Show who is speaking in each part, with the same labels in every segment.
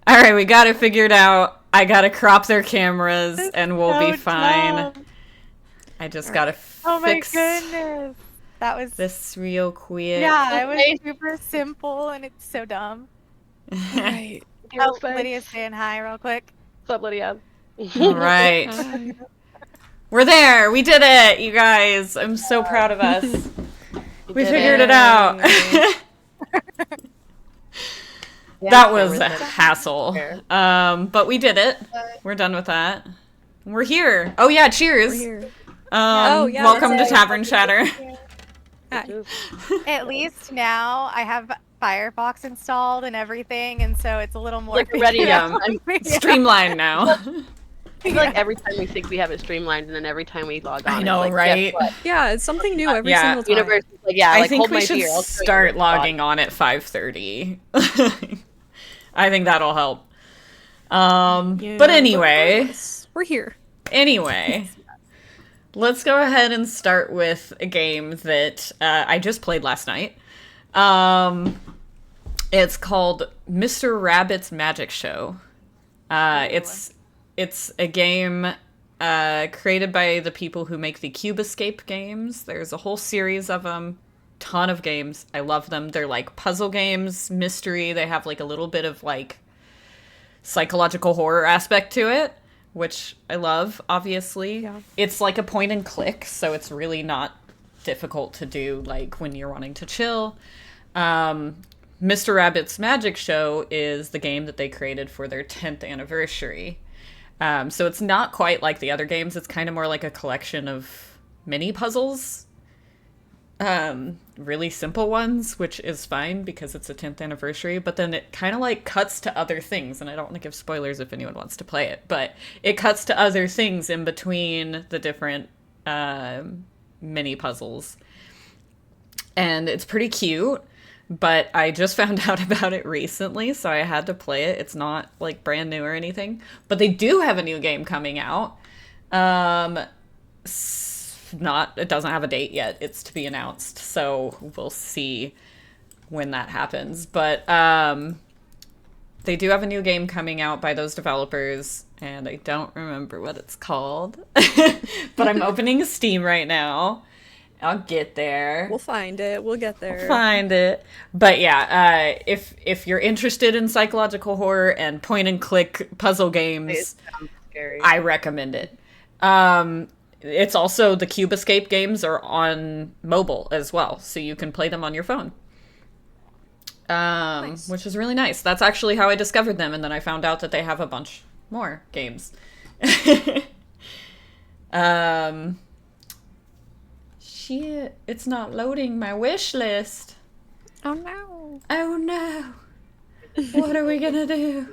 Speaker 1: All right, we got it figured out. I gotta crop their cameras
Speaker 2: It's
Speaker 1: and we'll be
Speaker 2: so
Speaker 1: fine.
Speaker 2: dumb.
Speaker 1: I just
Speaker 3: All
Speaker 1: gotta
Speaker 3: right.
Speaker 2: Oh my
Speaker 1: fix
Speaker 2: goodness. That was,
Speaker 1: this real quick.
Speaker 2: yeah, it was
Speaker 4: Okay.
Speaker 2: super simple and it's so dumb.
Speaker 3: All right.
Speaker 4: You're
Speaker 2: Oh,
Speaker 4: fine.
Speaker 2: Lydia's saying hi real quick.
Speaker 4: What's up, Lydia?
Speaker 1: All right.
Speaker 3: Hi.
Speaker 1: We're there. We did it, you guys. I'm so proud of us. We
Speaker 4: did
Speaker 1: figured it
Speaker 4: it.
Speaker 1: out.
Speaker 3: Yay.
Speaker 4: Yeah,
Speaker 1: That was
Speaker 4: cameras
Speaker 1: a
Speaker 4: in.
Speaker 1: hassle.
Speaker 4: Fair.
Speaker 1: But we did it. We're done with that. We're here. Oh yeah, cheers.
Speaker 3: We're here.
Speaker 1: Um,
Speaker 3: yeah,
Speaker 1: welcome to
Speaker 3: that's it.
Speaker 1: Tavern Chatter.
Speaker 3: Hi.
Speaker 2: At least now I have Firefox installed and everything, and so it's a little more
Speaker 4: Like, ready
Speaker 2: figured
Speaker 4: now.
Speaker 2: out.
Speaker 4: I'm
Speaker 1: Streamlined now.
Speaker 4: I feel like every time we think we have it streamlined, and then every time we log on,
Speaker 1: I know,
Speaker 4: it's like,
Speaker 1: right?
Speaker 4: guess what?
Speaker 3: Yeah, it's something new every
Speaker 1: Yeah.
Speaker 3: single
Speaker 4: The
Speaker 3: time.
Speaker 4: universe is like, yeah,
Speaker 1: I
Speaker 4: like
Speaker 1: think
Speaker 4: hold
Speaker 1: we
Speaker 4: my
Speaker 1: should
Speaker 4: beer. I'll show you
Speaker 1: start
Speaker 4: what's
Speaker 1: logging
Speaker 4: on.
Speaker 1: on at 5:30. I think that'll help.
Speaker 3: Yeah,
Speaker 1: But anyway,
Speaker 3: regardless, we're here.
Speaker 1: let's go ahead and start with a game that I just played last night. It's called Mr. Rabbit's Magic Show. It's a game created by the people who make the Cube Escape games. There's a whole series of them, ton of games. I love them. They're like puzzle games, mystery. They have like a little bit of like psychological horror aspect to it, which I love, obviously.
Speaker 3: Yeah.
Speaker 1: It's like a point and click, so it's really not difficult to do like when you're wanting to chill. Mr. Rabbit's Magic Show is the game that they created for their 10th anniversary. So it's not quite like the other games. It's kind of more like a collection of mini puzzles. Really simple ones, which is fine because it's a 10th anniversary, but then it kind of like cuts to other things, and I don't want to give spoilers if anyone wants to play it, but it cuts to other things in between the different mini puzzles. And it's pretty cute, but I just found out about it recently, so I had to play it. It's not like brand new or anything, but they do have a new game coming out. It doesn't have a date yet. It's to be announced, so we'll see when that happens. But they do have a new game coming out by those developers, and I don't remember what it's called. But I'm opening Steam right now. I'll get there.
Speaker 3: We'll find it. We'll get there.
Speaker 1: Find it. But yeah, if you're interested in psychological horror and point and click puzzle
Speaker 4: It
Speaker 1: games,
Speaker 4: sounds scary.
Speaker 1: I recommend it. It's also the Cube Escape games are on mobile as well, so you can play them on your phone.
Speaker 3: Nice.
Speaker 1: Which is really nice. That's actually how I discovered them, and then I found out that they have a bunch more games. Shit, it's not loading my wish list.
Speaker 3: Oh no.
Speaker 1: Oh no. What are we gonna do?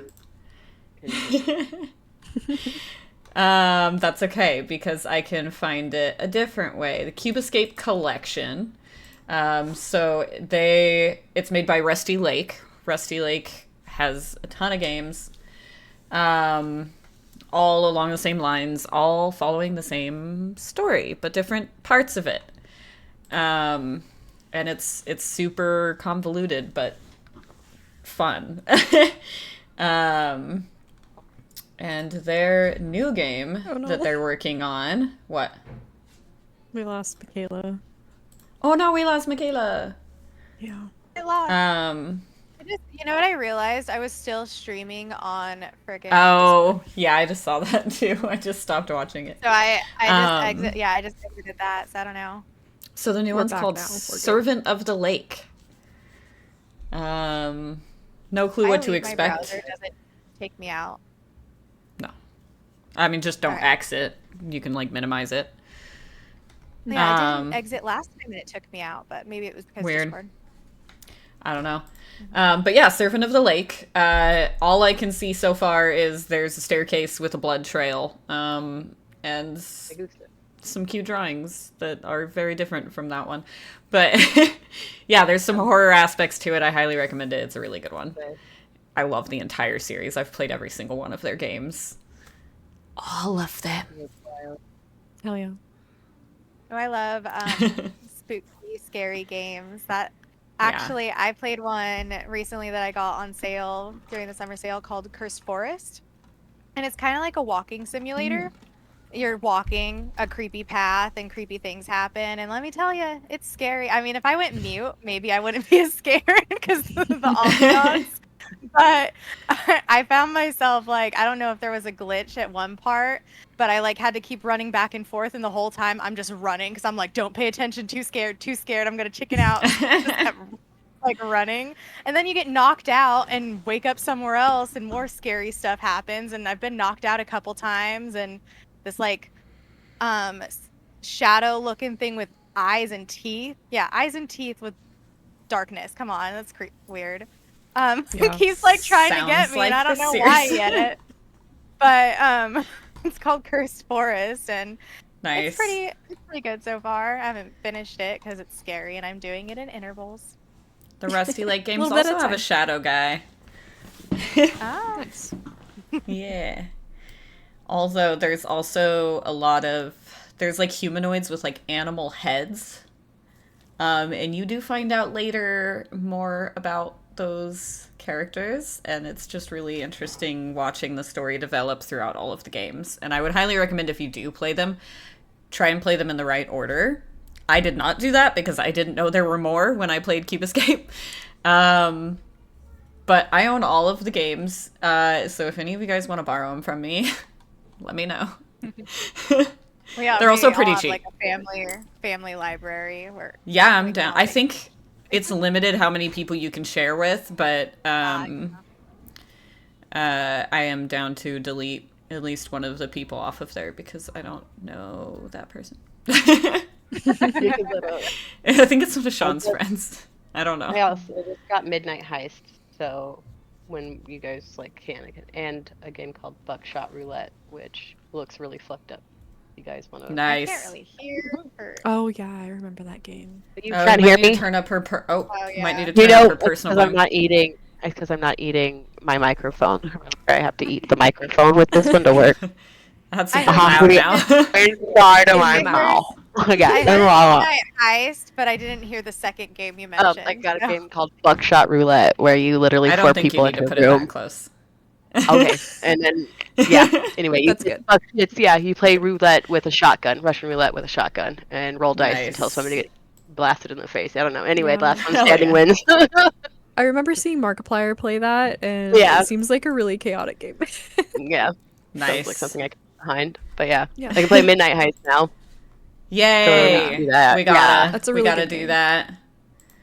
Speaker 1: That's okay because I can find it a different way. The Cube Escape Collection. It's made by Rusty Lake. Rusty Lake has a ton of games, all along the same lines, all following the same story, but different parts of it. And it's super convoluted, but fun. And their new game
Speaker 3: Oh, no.
Speaker 1: that they're working on. What?
Speaker 3: We lost Michaela.
Speaker 1: Oh no, we lost Michaela.
Speaker 3: Yeah.
Speaker 2: I lost. You know what I realized? I was still streaming on friggin'
Speaker 1: Oh yeah, I just saw that too. I just stopped watching it.
Speaker 2: So I
Speaker 1: Um,
Speaker 2: just exited that, so I don't know.
Speaker 1: So the new
Speaker 3: We're
Speaker 1: one's
Speaker 3: back
Speaker 1: called
Speaker 3: now. We're good.
Speaker 1: Servant of the Lake. No clue what to
Speaker 2: My
Speaker 1: expect.
Speaker 2: browser doesn't take me out.
Speaker 1: No. I mean, just don't
Speaker 2: Alright.
Speaker 1: exit. You can like minimize it.
Speaker 2: Yeah, I
Speaker 1: Um,
Speaker 2: didn't exit last time and it took me out, but maybe it was because
Speaker 1: Weird.
Speaker 2: Discord.
Speaker 1: I don't know. But yeah, Servant of the Lake. All I can see so far is there's a staircase with a blood trail, and some cute drawings that are very different from that one. But yeah, there's some horror aspects to it. I highly recommend it. It's a really good one.
Speaker 4: Okay.
Speaker 1: I love the entire series. I've played every single one of their games. All of them.
Speaker 3: Hell yeah.
Speaker 2: Oh, I love spooky, scary games. That Actually, I played one recently that I got on sale during the summer sale called Cursed Forest. And it's kind of like a walking simulator. You're walking a creepy path and creepy things happen. And let me tell you, it's scary. I mean, if I went mute, maybe I wouldn't be as scared because of the ambiance. But I found myself like, I don't know if there was a glitch at one part, but I like had to keep running back and forth. And the whole time I'm just running because I'm like, don't pay attention. Too scared. I'm going to chicken out. Just kept like running, and then you get knocked out and wake up somewhere else and more scary stuff happens. And I've been knocked out a couple times, and this like shadow looking thing with eyes and teeth, eyes and teeth with darkness, come on, that's weird.
Speaker 3: Yeah.
Speaker 2: He's like trying to
Speaker 1: Sounds
Speaker 2: get me,
Speaker 1: like
Speaker 2: and I don't
Speaker 1: the
Speaker 2: know why
Speaker 1: series.
Speaker 2: yet, but it's called Cursed Forest, and
Speaker 1: Nice.
Speaker 2: it's pretty good so far. I haven't finished it because it's scary and I'm doing it in intervals.
Speaker 1: The Rusty Lake games
Speaker 3: Little bit
Speaker 1: also
Speaker 3: at a
Speaker 1: have a
Speaker 3: time.
Speaker 1: shadow guy.
Speaker 2: Ah,
Speaker 3: Nice.
Speaker 1: Yeah. Although there's also a lot of there's like humanoids with like animal heads. And you do find out later more about those characters, and it's just really interesting watching the story develop throughout all of the games. And I would highly recommend, if you do play them, try and play them in the right order. I did not do that because I didn't know there were more when I played Cube Escape. But I own all of the games, so if any of you guys want to borrow them from me, let me know. They're also
Speaker 2: we all
Speaker 1: pretty
Speaker 2: have,
Speaker 1: cheap.
Speaker 2: like a family library where
Speaker 1: Yeah, I'm
Speaker 2: we can
Speaker 1: down.
Speaker 2: all,
Speaker 1: I
Speaker 2: like,
Speaker 1: think it's limited how many people you can share with, but
Speaker 2: yeah.
Speaker 1: I am down to delete at least one of the people off of there because I don't know that person. I think it's one of Sean's friends. I don't know.
Speaker 4: I also just got Midnight Heist, so when you guys like can, and a game called Buckshot Roulette, which looks really fucked up. You guys want to?
Speaker 2: I can't
Speaker 1: Nice.
Speaker 2: really hear her.
Speaker 3: Oh yeah, I remember that game.
Speaker 4: You
Speaker 1: Oh,
Speaker 4: can't
Speaker 1: you
Speaker 4: hear
Speaker 1: might need
Speaker 4: me.
Speaker 1: to turn up her.
Speaker 2: Oh,
Speaker 1: Might
Speaker 2: yeah.
Speaker 1: need to
Speaker 4: You
Speaker 1: turn up
Speaker 4: know,
Speaker 1: her personal
Speaker 4: because I'm
Speaker 1: volume.
Speaker 4: not eating. It's because I'm not eating my microphone. Remember, I have to eat the microphone with this one to work.
Speaker 1: That's a
Speaker 2: I
Speaker 1: bit
Speaker 2: heard
Speaker 1: loud
Speaker 4: it.
Speaker 1: now.
Speaker 4: Inside of my
Speaker 2: I heard-
Speaker 4: mouth.
Speaker 2: I
Speaker 4: Yeah.
Speaker 2: heard Midnight Heist, but I didn't hear the second game you
Speaker 4: Oh,
Speaker 2: mentioned.
Speaker 4: I got a
Speaker 2: so-
Speaker 4: game called Buckshot Roulette where you literally
Speaker 1: I
Speaker 4: four
Speaker 1: don't think you
Speaker 4: people
Speaker 1: need to
Speaker 4: into
Speaker 1: put
Speaker 4: a
Speaker 1: it
Speaker 4: room.
Speaker 1: that close.
Speaker 4: Okay, and then anyway,
Speaker 3: That's good.
Speaker 4: You play roulette with a shotgun, Russian roulette with a shotgun, and roll dice until
Speaker 1: Nice.
Speaker 4: somebody gets blasted in the face. I don't know. Anyway,
Speaker 3: Yeah.
Speaker 4: the last one
Speaker 1: Hell
Speaker 4: standing
Speaker 1: yeah.
Speaker 4: wins.
Speaker 3: I remember seeing Markiplier play that, and
Speaker 4: Yeah.
Speaker 3: it seems like a really chaotic game.
Speaker 4: Yeah,
Speaker 1: Nice.
Speaker 4: sounds like something I can get behind. But yeah,
Speaker 3: Yeah.
Speaker 4: I can play Midnight Heist now.
Speaker 1: Yay!
Speaker 4: do that.
Speaker 1: We gotta.
Speaker 3: That's a
Speaker 1: we
Speaker 3: really
Speaker 1: gotta
Speaker 3: good
Speaker 1: do
Speaker 3: game.
Speaker 1: that.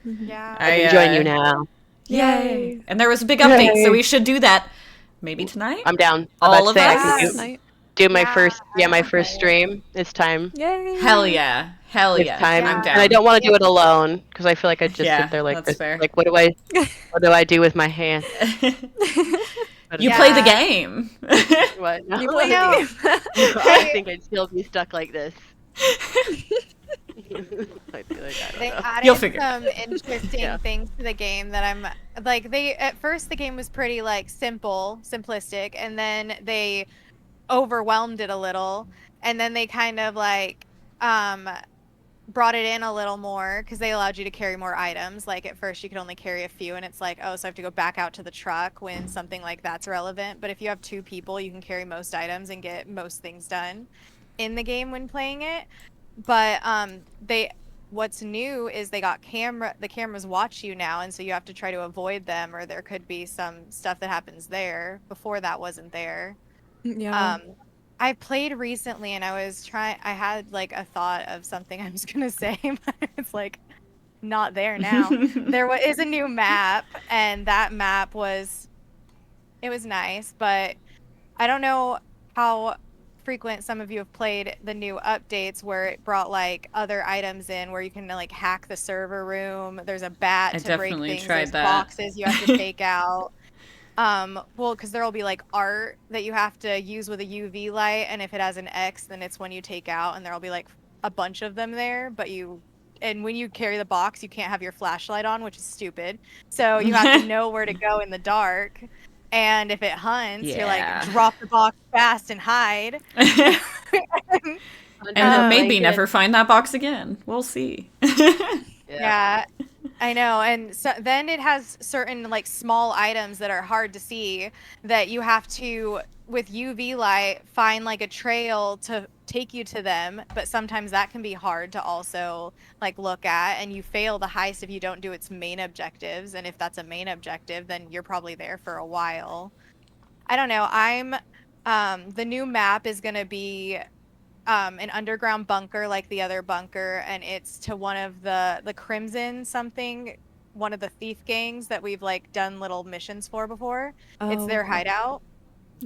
Speaker 2: Yeah.
Speaker 4: I can join you now.
Speaker 1: Yay! And there was a big update, so
Speaker 4: Yay.
Speaker 1: we should do that. Maybe tonight.
Speaker 4: I'm down.
Speaker 1: All
Speaker 4: I'm about
Speaker 1: of
Speaker 4: to say I
Speaker 1: us?
Speaker 4: can
Speaker 2: Yes.
Speaker 3: Night.
Speaker 4: do my
Speaker 2: Yeah,
Speaker 4: first. Yeah, my
Speaker 2: I
Speaker 4: first
Speaker 2: like it.
Speaker 4: stream. It's time.
Speaker 3: Yay!
Speaker 1: Hell yeah! Hell
Speaker 4: It's
Speaker 1: yeah!
Speaker 4: time,
Speaker 1: I'm down.
Speaker 4: and I don't want to do it alone because I feel like I just
Speaker 1: Yeah,
Speaker 4: sit there like
Speaker 1: that's
Speaker 4: this.
Speaker 1: fair.
Speaker 4: Like, what do I do with my hands?
Speaker 1: You
Speaker 2: Yeah.
Speaker 1: play the game.
Speaker 4: What? No.
Speaker 3: You play
Speaker 2: No.
Speaker 3: the game.
Speaker 4: I think I'd still be stuck like this. I feel like I
Speaker 2: They
Speaker 4: don't know.
Speaker 2: added
Speaker 1: You'll figure it
Speaker 2: some interesting
Speaker 4: Yeah.
Speaker 2: things to the game that I'm like. At first the game was pretty like simplistic, and then they overwhelmed it a little, and then they kind of like brought it in a little more because they allowed you to carry more items. Like at first you could only carry a few, and it's like, oh, so I have to go back out to the truck when something like that's relevant. But if you have two people, you can carry most items and get most things done in the game when playing it. But what's new is they got the cameras watch you now, and so you have to try to avoid them, or there could be some stuff that happens there. Before that wasn't there.
Speaker 3: Yeah.
Speaker 2: I played recently, and I had like a thought of something I was gonna say, but it's like not there now. There is a new map, and that map was nice, but I don't know how frequent some of you have played the new updates where it brought like other items in where you can like hack the server room. There's a bat
Speaker 1: I
Speaker 2: to break
Speaker 1: definitely
Speaker 2: things.
Speaker 1: tried
Speaker 2: There's
Speaker 1: that.
Speaker 2: boxes you have to take out. Well, because there'll be like art that you have to use with a UV light, and if it has an X, then it's one you take out, and there'll be like a bunch of them there. And when you carry the box, you can't have your flashlight on, which is stupid. So you have to know where to go in the dark. And if it hunts, you're
Speaker 1: Yeah.
Speaker 2: like, drop the box fast and hide.
Speaker 1: And then maybe
Speaker 4: Blanket.
Speaker 1: never find that box again. We'll see.
Speaker 2: Yeah. I know, and so then it has certain like small items that are hard to see that you have to with UV light find like a trail to take you to them, but sometimes that can be hard to also like look at and you fail the heist if you don't do its main objectives, and if that's a main objective, then you're probably there for a while. I don't know. I'm the new map is going to be an underground bunker like the other bunker, and it's to one of the Crimson something, one of the thief gangs that we've like done little missions for before. It's their
Speaker 3: okay.
Speaker 2: hideout,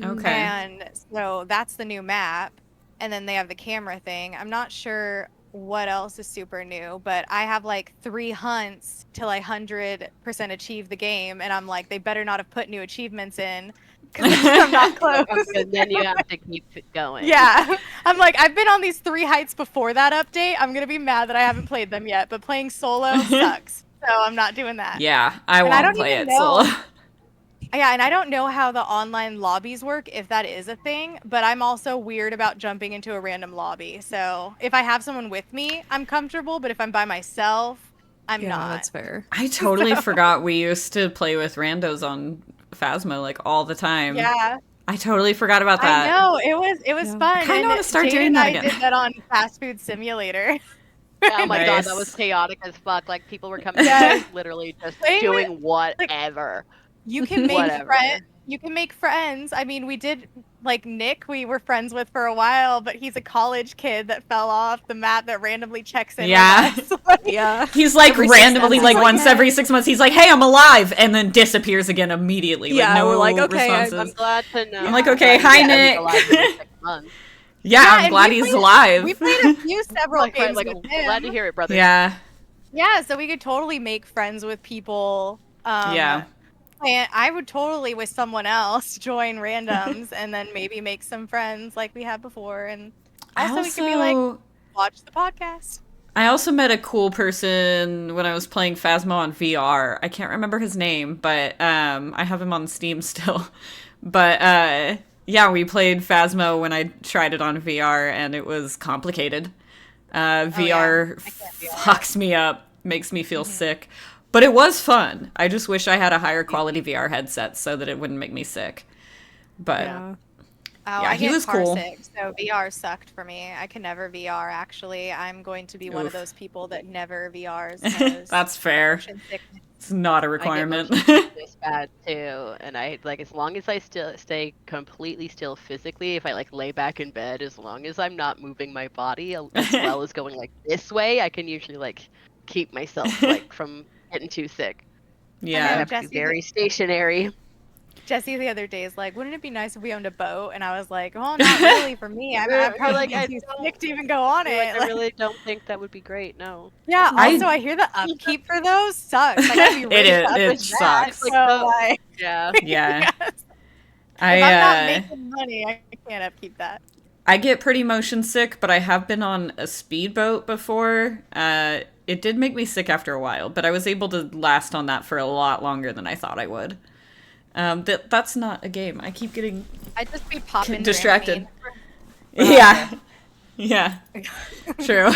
Speaker 1: Okay.
Speaker 2: and so that's the new map. And then they have the camera thing. I'm not sure what else is super new, but I have like 3 hunts till I 100% achieve the game, and I'm like, they better not have put new achievements in because I'm not close.
Speaker 4: And then you have to keep it going.
Speaker 2: Yeah. I'm like, I've been on these 3 heights before that update. I'm going to be mad that I haven't played them yet, but playing solo sucks. So I'm not doing that.
Speaker 1: Yeah, I
Speaker 2: And I
Speaker 1: won't
Speaker 2: don't
Speaker 1: play
Speaker 2: even
Speaker 1: it solo.
Speaker 2: Yeah, and I don't know how the online lobbies work, if that is a thing, but I'm also weird about jumping into a random lobby. So if I have someone with me, I'm comfortable, but if I'm by myself, I'm
Speaker 3: Yeah,
Speaker 2: not.
Speaker 3: that's fair.
Speaker 1: I totally forgot we used to play with randos on Phasmo like all the time.
Speaker 2: Yeah.
Speaker 1: I totally forgot about that.
Speaker 2: I know. It was
Speaker 3: Yeah.
Speaker 2: fun.
Speaker 1: I kinda
Speaker 2: and
Speaker 1: wanna start
Speaker 2: Jade
Speaker 1: doing
Speaker 2: and
Speaker 1: that
Speaker 2: I
Speaker 1: again.
Speaker 2: did that on Fast Food Simulator.
Speaker 4: Oh my god, that
Speaker 1: Nice.
Speaker 4: was chaotic as fuck. Like people were coming
Speaker 2: Yes.
Speaker 4: in, literally just
Speaker 2: Playing with-
Speaker 4: doing whatever.
Speaker 2: You can make
Speaker 4: Whatever.
Speaker 2: friends. You can make friends. I mean, we did like Nick. We were friends with for a while, but he's a college kid that fell off the map that randomly checks in.
Speaker 1: Yeah.
Speaker 2: With us. Like,
Speaker 3: Yeah.
Speaker 1: He's like
Speaker 3: Every 6
Speaker 1: randomly,
Speaker 3: months,
Speaker 1: like
Speaker 3: he's
Speaker 1: once
Speaker 3: "Hey."
Speaker 1: every 6 months, he's like, "Hey, I'm alive," and then disappears again immediately. Like,
Speaker 3: Yeah,
Speaker 1: no
Speaker 3: we're like, "Okay,
Speaker 4: I'm
Speaker 1: responses.
Speaker 4: glad to know.
Speaker 1: I'm like, okay,
Speaker 4: Glad
Speaker 1: hi,
Speaker 4: he's
Speaker 1: Nick.
Speaker 4: alive for 6 months.
Speaker 1: Yeah,
Speaker 2: Yeah,
Speaker 1: I'm
Speaker 2: and
Speaker 1: glad
Speaker 2: we
Speaker 1: he's
Speaker 2: played-
Speaker 1: alive.
Speaker 2: we played a few several
Speaker 4: Like,
Speaker 2: games
Speaker 4: like,
Speaker 2: with
Speaker 4: glad to
Speaker 2: him.
Speaker 4: hear it, brother.
Speaker 1: Yeah,
Speaker 2: Yeah, so we could totally make friends with people.
Speaker 1: yeah.
Speaker 2: And I would totally, with someone else, join randoms and then maybe make some friends like we had before. And also, we could be like, watch the podcast.
Speaker 1: I also met a cool person when I was playing Phasmo on VR. I can't remember his name, but I have him on Steam still. But yeah, we played Phasmo when I tried it on VR, and it was complicated. VR
Speaker 2: I can't do that.
Speaker 1: fucks me up, makes me feel sick. But it was fun. I just wish I had a higher quality VR headset so that it wouldn't make me sick. But
Speaker 3: Yeah.
Speaker 2: Oh,
Speaker 1: Yeah,
Speaker 2: I
Speaker 1: he
Speaker 2: get
Speaker 1: was
Speaker 2: car
Speaker 1: cool.
Speaker 2: sick, so VR sucked for me. I can never VR, actually. I'm going to be one of
Speaker 1: Oof.
Speaker 2: those people that never VRs. 'cause
Speaker 1: that's fair.
Speaker 2: motion sickness.
Speaker 1: It's not a
Speaker 4: I get
Speaker 1: requirement.
Speaker 4: motion sickness bad too, and I like as long as I still stay completely still physically. If I like lay back in bed, as long as I'm not moving my body as well as going like this way, I can usually like keep myself like from getting too sick. I
Speaker 1: Yeah.
Speaker 4: have to
Speaker 2: Jesse,
Speaker 4: be very stationary.
Speaker 2: Jesse the other day is like, wouldn't it be nice if we owned a boat? And I was like, oh, not really for me. I'm
Speaker 4: You're
Speaker 2: probably
Speaker 4: like, I
Speaker 2: too
Speaker 4: don't-
Speaker 2: sick to even go on
Speaker 4: Like,
Speaker 2: it.
Speaker 4: I
Speaker 2: Like,
Speaker 4: really don't think that would be great. No.
Speaker 2: yeah,
Speaker 1: I-
Speaker 2: also, I hear the upkeep for those sucks. I gotta be
Speaker 1: It
Speaker 2: raised
Speaker 1: is-
Speaker 2: up
Speaker 1: it
Speaker 2: with that.
Speaker 1: sucks.
Speaker 2: So,
Speaker 4: Like,
Speaker 2: like,
Speaker 4: Yeah.
Speaker 1: Yeah.
Speaker 2: yes.
Speaker 1: I
Speaker 2: If I'm not making money, I can't upkeep that.
Speaker 1: I get pretty motion sick, but I have been on a speedboat before. It did make me sick after a while, but I was able to last on that for a lot longer than I thought I would. That's not a game. I keep getting
Speaker 2: I'd just be popping
Speaker 1: distracted.
Speaker 2: Dramamine.
Speaker 1: Yeah. Yeah. True.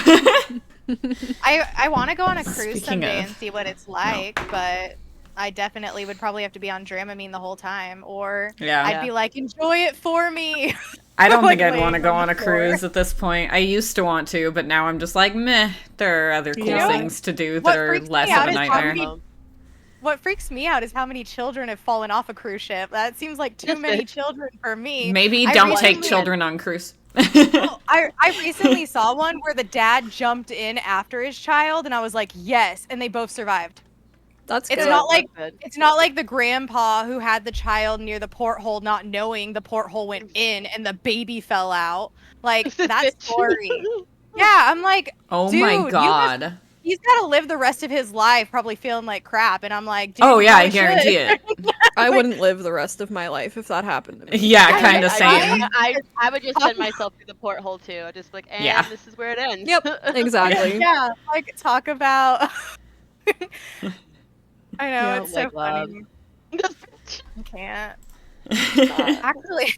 Speaker 2: I want to go on a cruise
Speaker 1: Speaking
Speaker 2: someday
Speaker 1: of-
Speaker 2: and see what it's like, but I definitely would probably have to be on Dramamine the whole time, or
Speaker 1: Yeah.
Speaker 2: I'd be like, enjoy it for me.
Speaker 1: I don't
Speaker 2: Like
Speaker 1: think I'd
Speaker 2: laying
Speaker 1: want to go
Speaker 2: on
Speaker 1: on
Speaker 2: the
Speaker 1: a
Speaker 2: floor.
Speaker 1: cruise at this point. I used to want to, but now I'm just like, meh. There are other cool
Speaker 3: Yeah.
Speaker 1: things to do
Speaker 2: What
Speaker 1: that are
Speaker 2: freaks me
Speaker 1: less
Speaker 2: out
Speaker 1: of a
Speaker 2: is how
Speaker 1: nightmare.
Speaker 2: many- What freaks me out is how many children have fallen off a cruise ship. That seems like too
Speaker 4: Just
Speaker 2: many
Speaker 4: it.
Speaker 2: children for me.
Speaker 1: Maybe
Speaker 2: I
Speaker 1: don't take
Speaker 2: recently-
Speaker 1: children on cruise.
Speaker 2: Well, I recently saw one where the dad jumped in after his child, and I was like, yes, and they both survived.
Speaker 3: That's
Speaker 2: It's
Speaker 3: good.
Speaker 2: not like-
Speaker 4: Good.
Speaker 2: It's not like the grandpa who had the child near the porthole, not knowing the porthole went in and the baby fell out. Like, that's
Speaker 4: Bitch.
Speaker 2: story. Yeah, I'm like,
Speaker 1: Oh
Speaker 2: Dude,
Speaker 1: my
Speaker 2: you must-
Speaker 1: god.
Speaker 2: he's got to live the rest of his life probably feeling like crap. And I'm like, dude,
Speaker 1: Oh
Speaker 2: you
Speaker 1: yeah, I
Speaker 2: probably
Speaker 1: guarantee
Speaker 2: should.
Speaker 1: it.
Speaker 3: I wouldn't live the rest of my life if that happened to me.
Speaker 1: Yeah,
Speaker 2: I-
Speaker 1: kind of
Speaker 2: I-
Speaker 1: same.
Speaker 4: I would just send myself through the porthole too. I'd just like, and
Speaker 1: Yeah.
Speaker 4: this is where it ends.
Speaker 3: Yep, exactly.
Speaker 2: Yeah, like talk about. I know,
Speaker 3: Yeah,
Speaker 2: it's so
Speaker 4: like,
Speaker 2: funny. I can't.
Speaker 1: Yeah.
Speaker 2: Actually,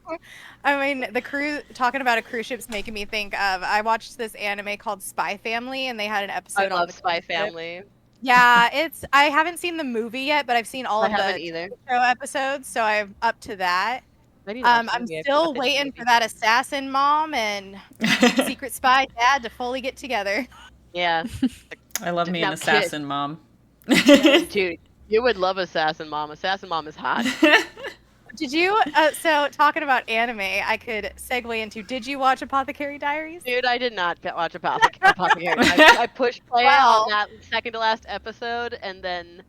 Speaker 2: I mean, the cruise, talking about a cruise ship's making me think of, I watched this anime called Spy Family, and they had an episode
Speaker 4: I
Speaker 2: on
Speaker 4: love
Speaker 2: the
Speaker 4: Spy
Speaker 2: cruise ship.
Speaker 4: Family.
Speaker 2: Yeah, I haven't seen the movie yet, but I've seen all
Speaker 4: I
Speaker 2: of
Speaker 4: haven't
Speaker 2: the
Speaker 4: either.
Speaker 2: show episodes, so I'm up to that.
Speaker 4: I need to watch the
Speaker 2: I'm
Speaker 4: movie. I forgot
Speaker 2: still
Speaker 4: that it's a
Speaker 2: waiting for
Speaker 4: movie.
Speaker 2: that assassin mom and secret spy dad to fully get together.
Speaker 4: Yeah.
Speaker 1: I love me an
Speaker 4: Now, kid,
Speaker 1: assassin mom.
Speaker 4: dude, you would love Assassin Mom. Assassin Mom is hot.
Speaker 2: Did you? So talking about anime, I could segue into. Did you watch Apothecary Diaries?
Speaker 4: Dude, I did not watch Apothecary. I pushed play on
Speaker 2: Well,
Speaker 4: that second to last episode, and then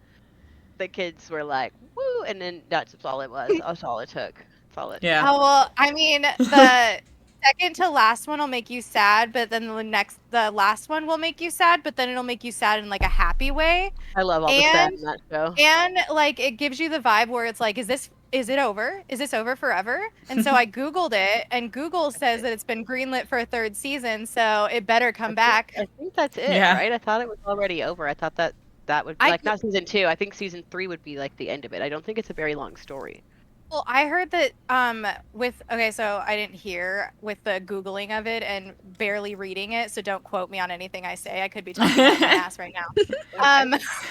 Speaker 4: the kids were like, "Woo!" And then that's all it was. That's all it took. That's all it.
Speaker 1: Yeah.
Speaker 2: oh well. I mean, the second to last one will make you sad, but then the last one will make you sad, but then it'll make you sad in like a happy way.
Speaker 4: I love all the sad
Speaker 2: And
Speaker 4: in that show.
Speaker 2: and like it gives you the vibe where it's like, is it over? Is this over forever? And so I Googled it, and Google says that it's been greenlit for a third season, so it better come back.
Speaker 4: I think that's it,
Speaker 1: Yeah.
Speaker 4: right? I thought it was already over. I thought that would be
Speaker 2: I
Speaker 4: like not season 2. I think season 3 would be like the end of it. I don't think it's a very long story.
Speaker 2: Well, I heard that so I didn't hear with the Googling of it and barely reading it, so don't quote me on anything I say. I could be talking out my ass right now.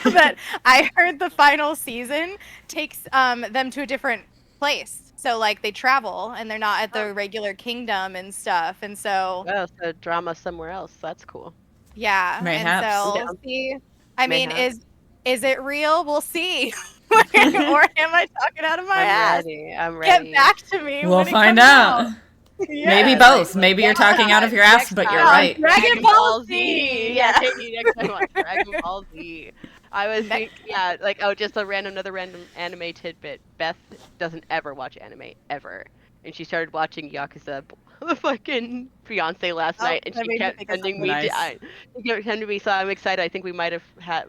Speaker 2: But I heard the final season takes them to a different place. So like they travel and they're not at the regular kingdom and stuff. And so
Speaker 4: Oh, so drama somewhere else. That's cool.
Speaker 2: yeah.
Speaker 1: Mayhaps.
Speaker 2: And so
Speaker 4: Yeah.
Speaker 2: we'll see. I mean,
Speaker 4: Mayhaps.
Speaker 2: is it real? We'll see. Or am I talking out of my ass?
Speaker 4: I'm ready.
Speaker 2: Get back to me.
Speaker 1: We'll
Speaker 2: when it
Speaker 1: find
Speaker 2: comes
Speaker 1: out. Maybe
Speaker 2: Yeah.
Speaker 1: both. Maybe you're talking out of your ass, but you're right.
Speaker 2: Dragon Ball Z.
Speaker 4: Yeah, take me next time on Dragon Ball Z. I was thinking, yeah, like, oh, just another random anime tidbit. Beth doesn't ever watch anime, ever. And she started watching Yakuza the fucking fiance last night, and
Speaker 2: that
Speaker 4: she
Speaker 2: made me
Speaker 4: kept
Speaker 2: think of
Speaker 4: sending me,
Speaker 1: something.
Speaker 4: she kept sending me, so I'm excited. I think we might have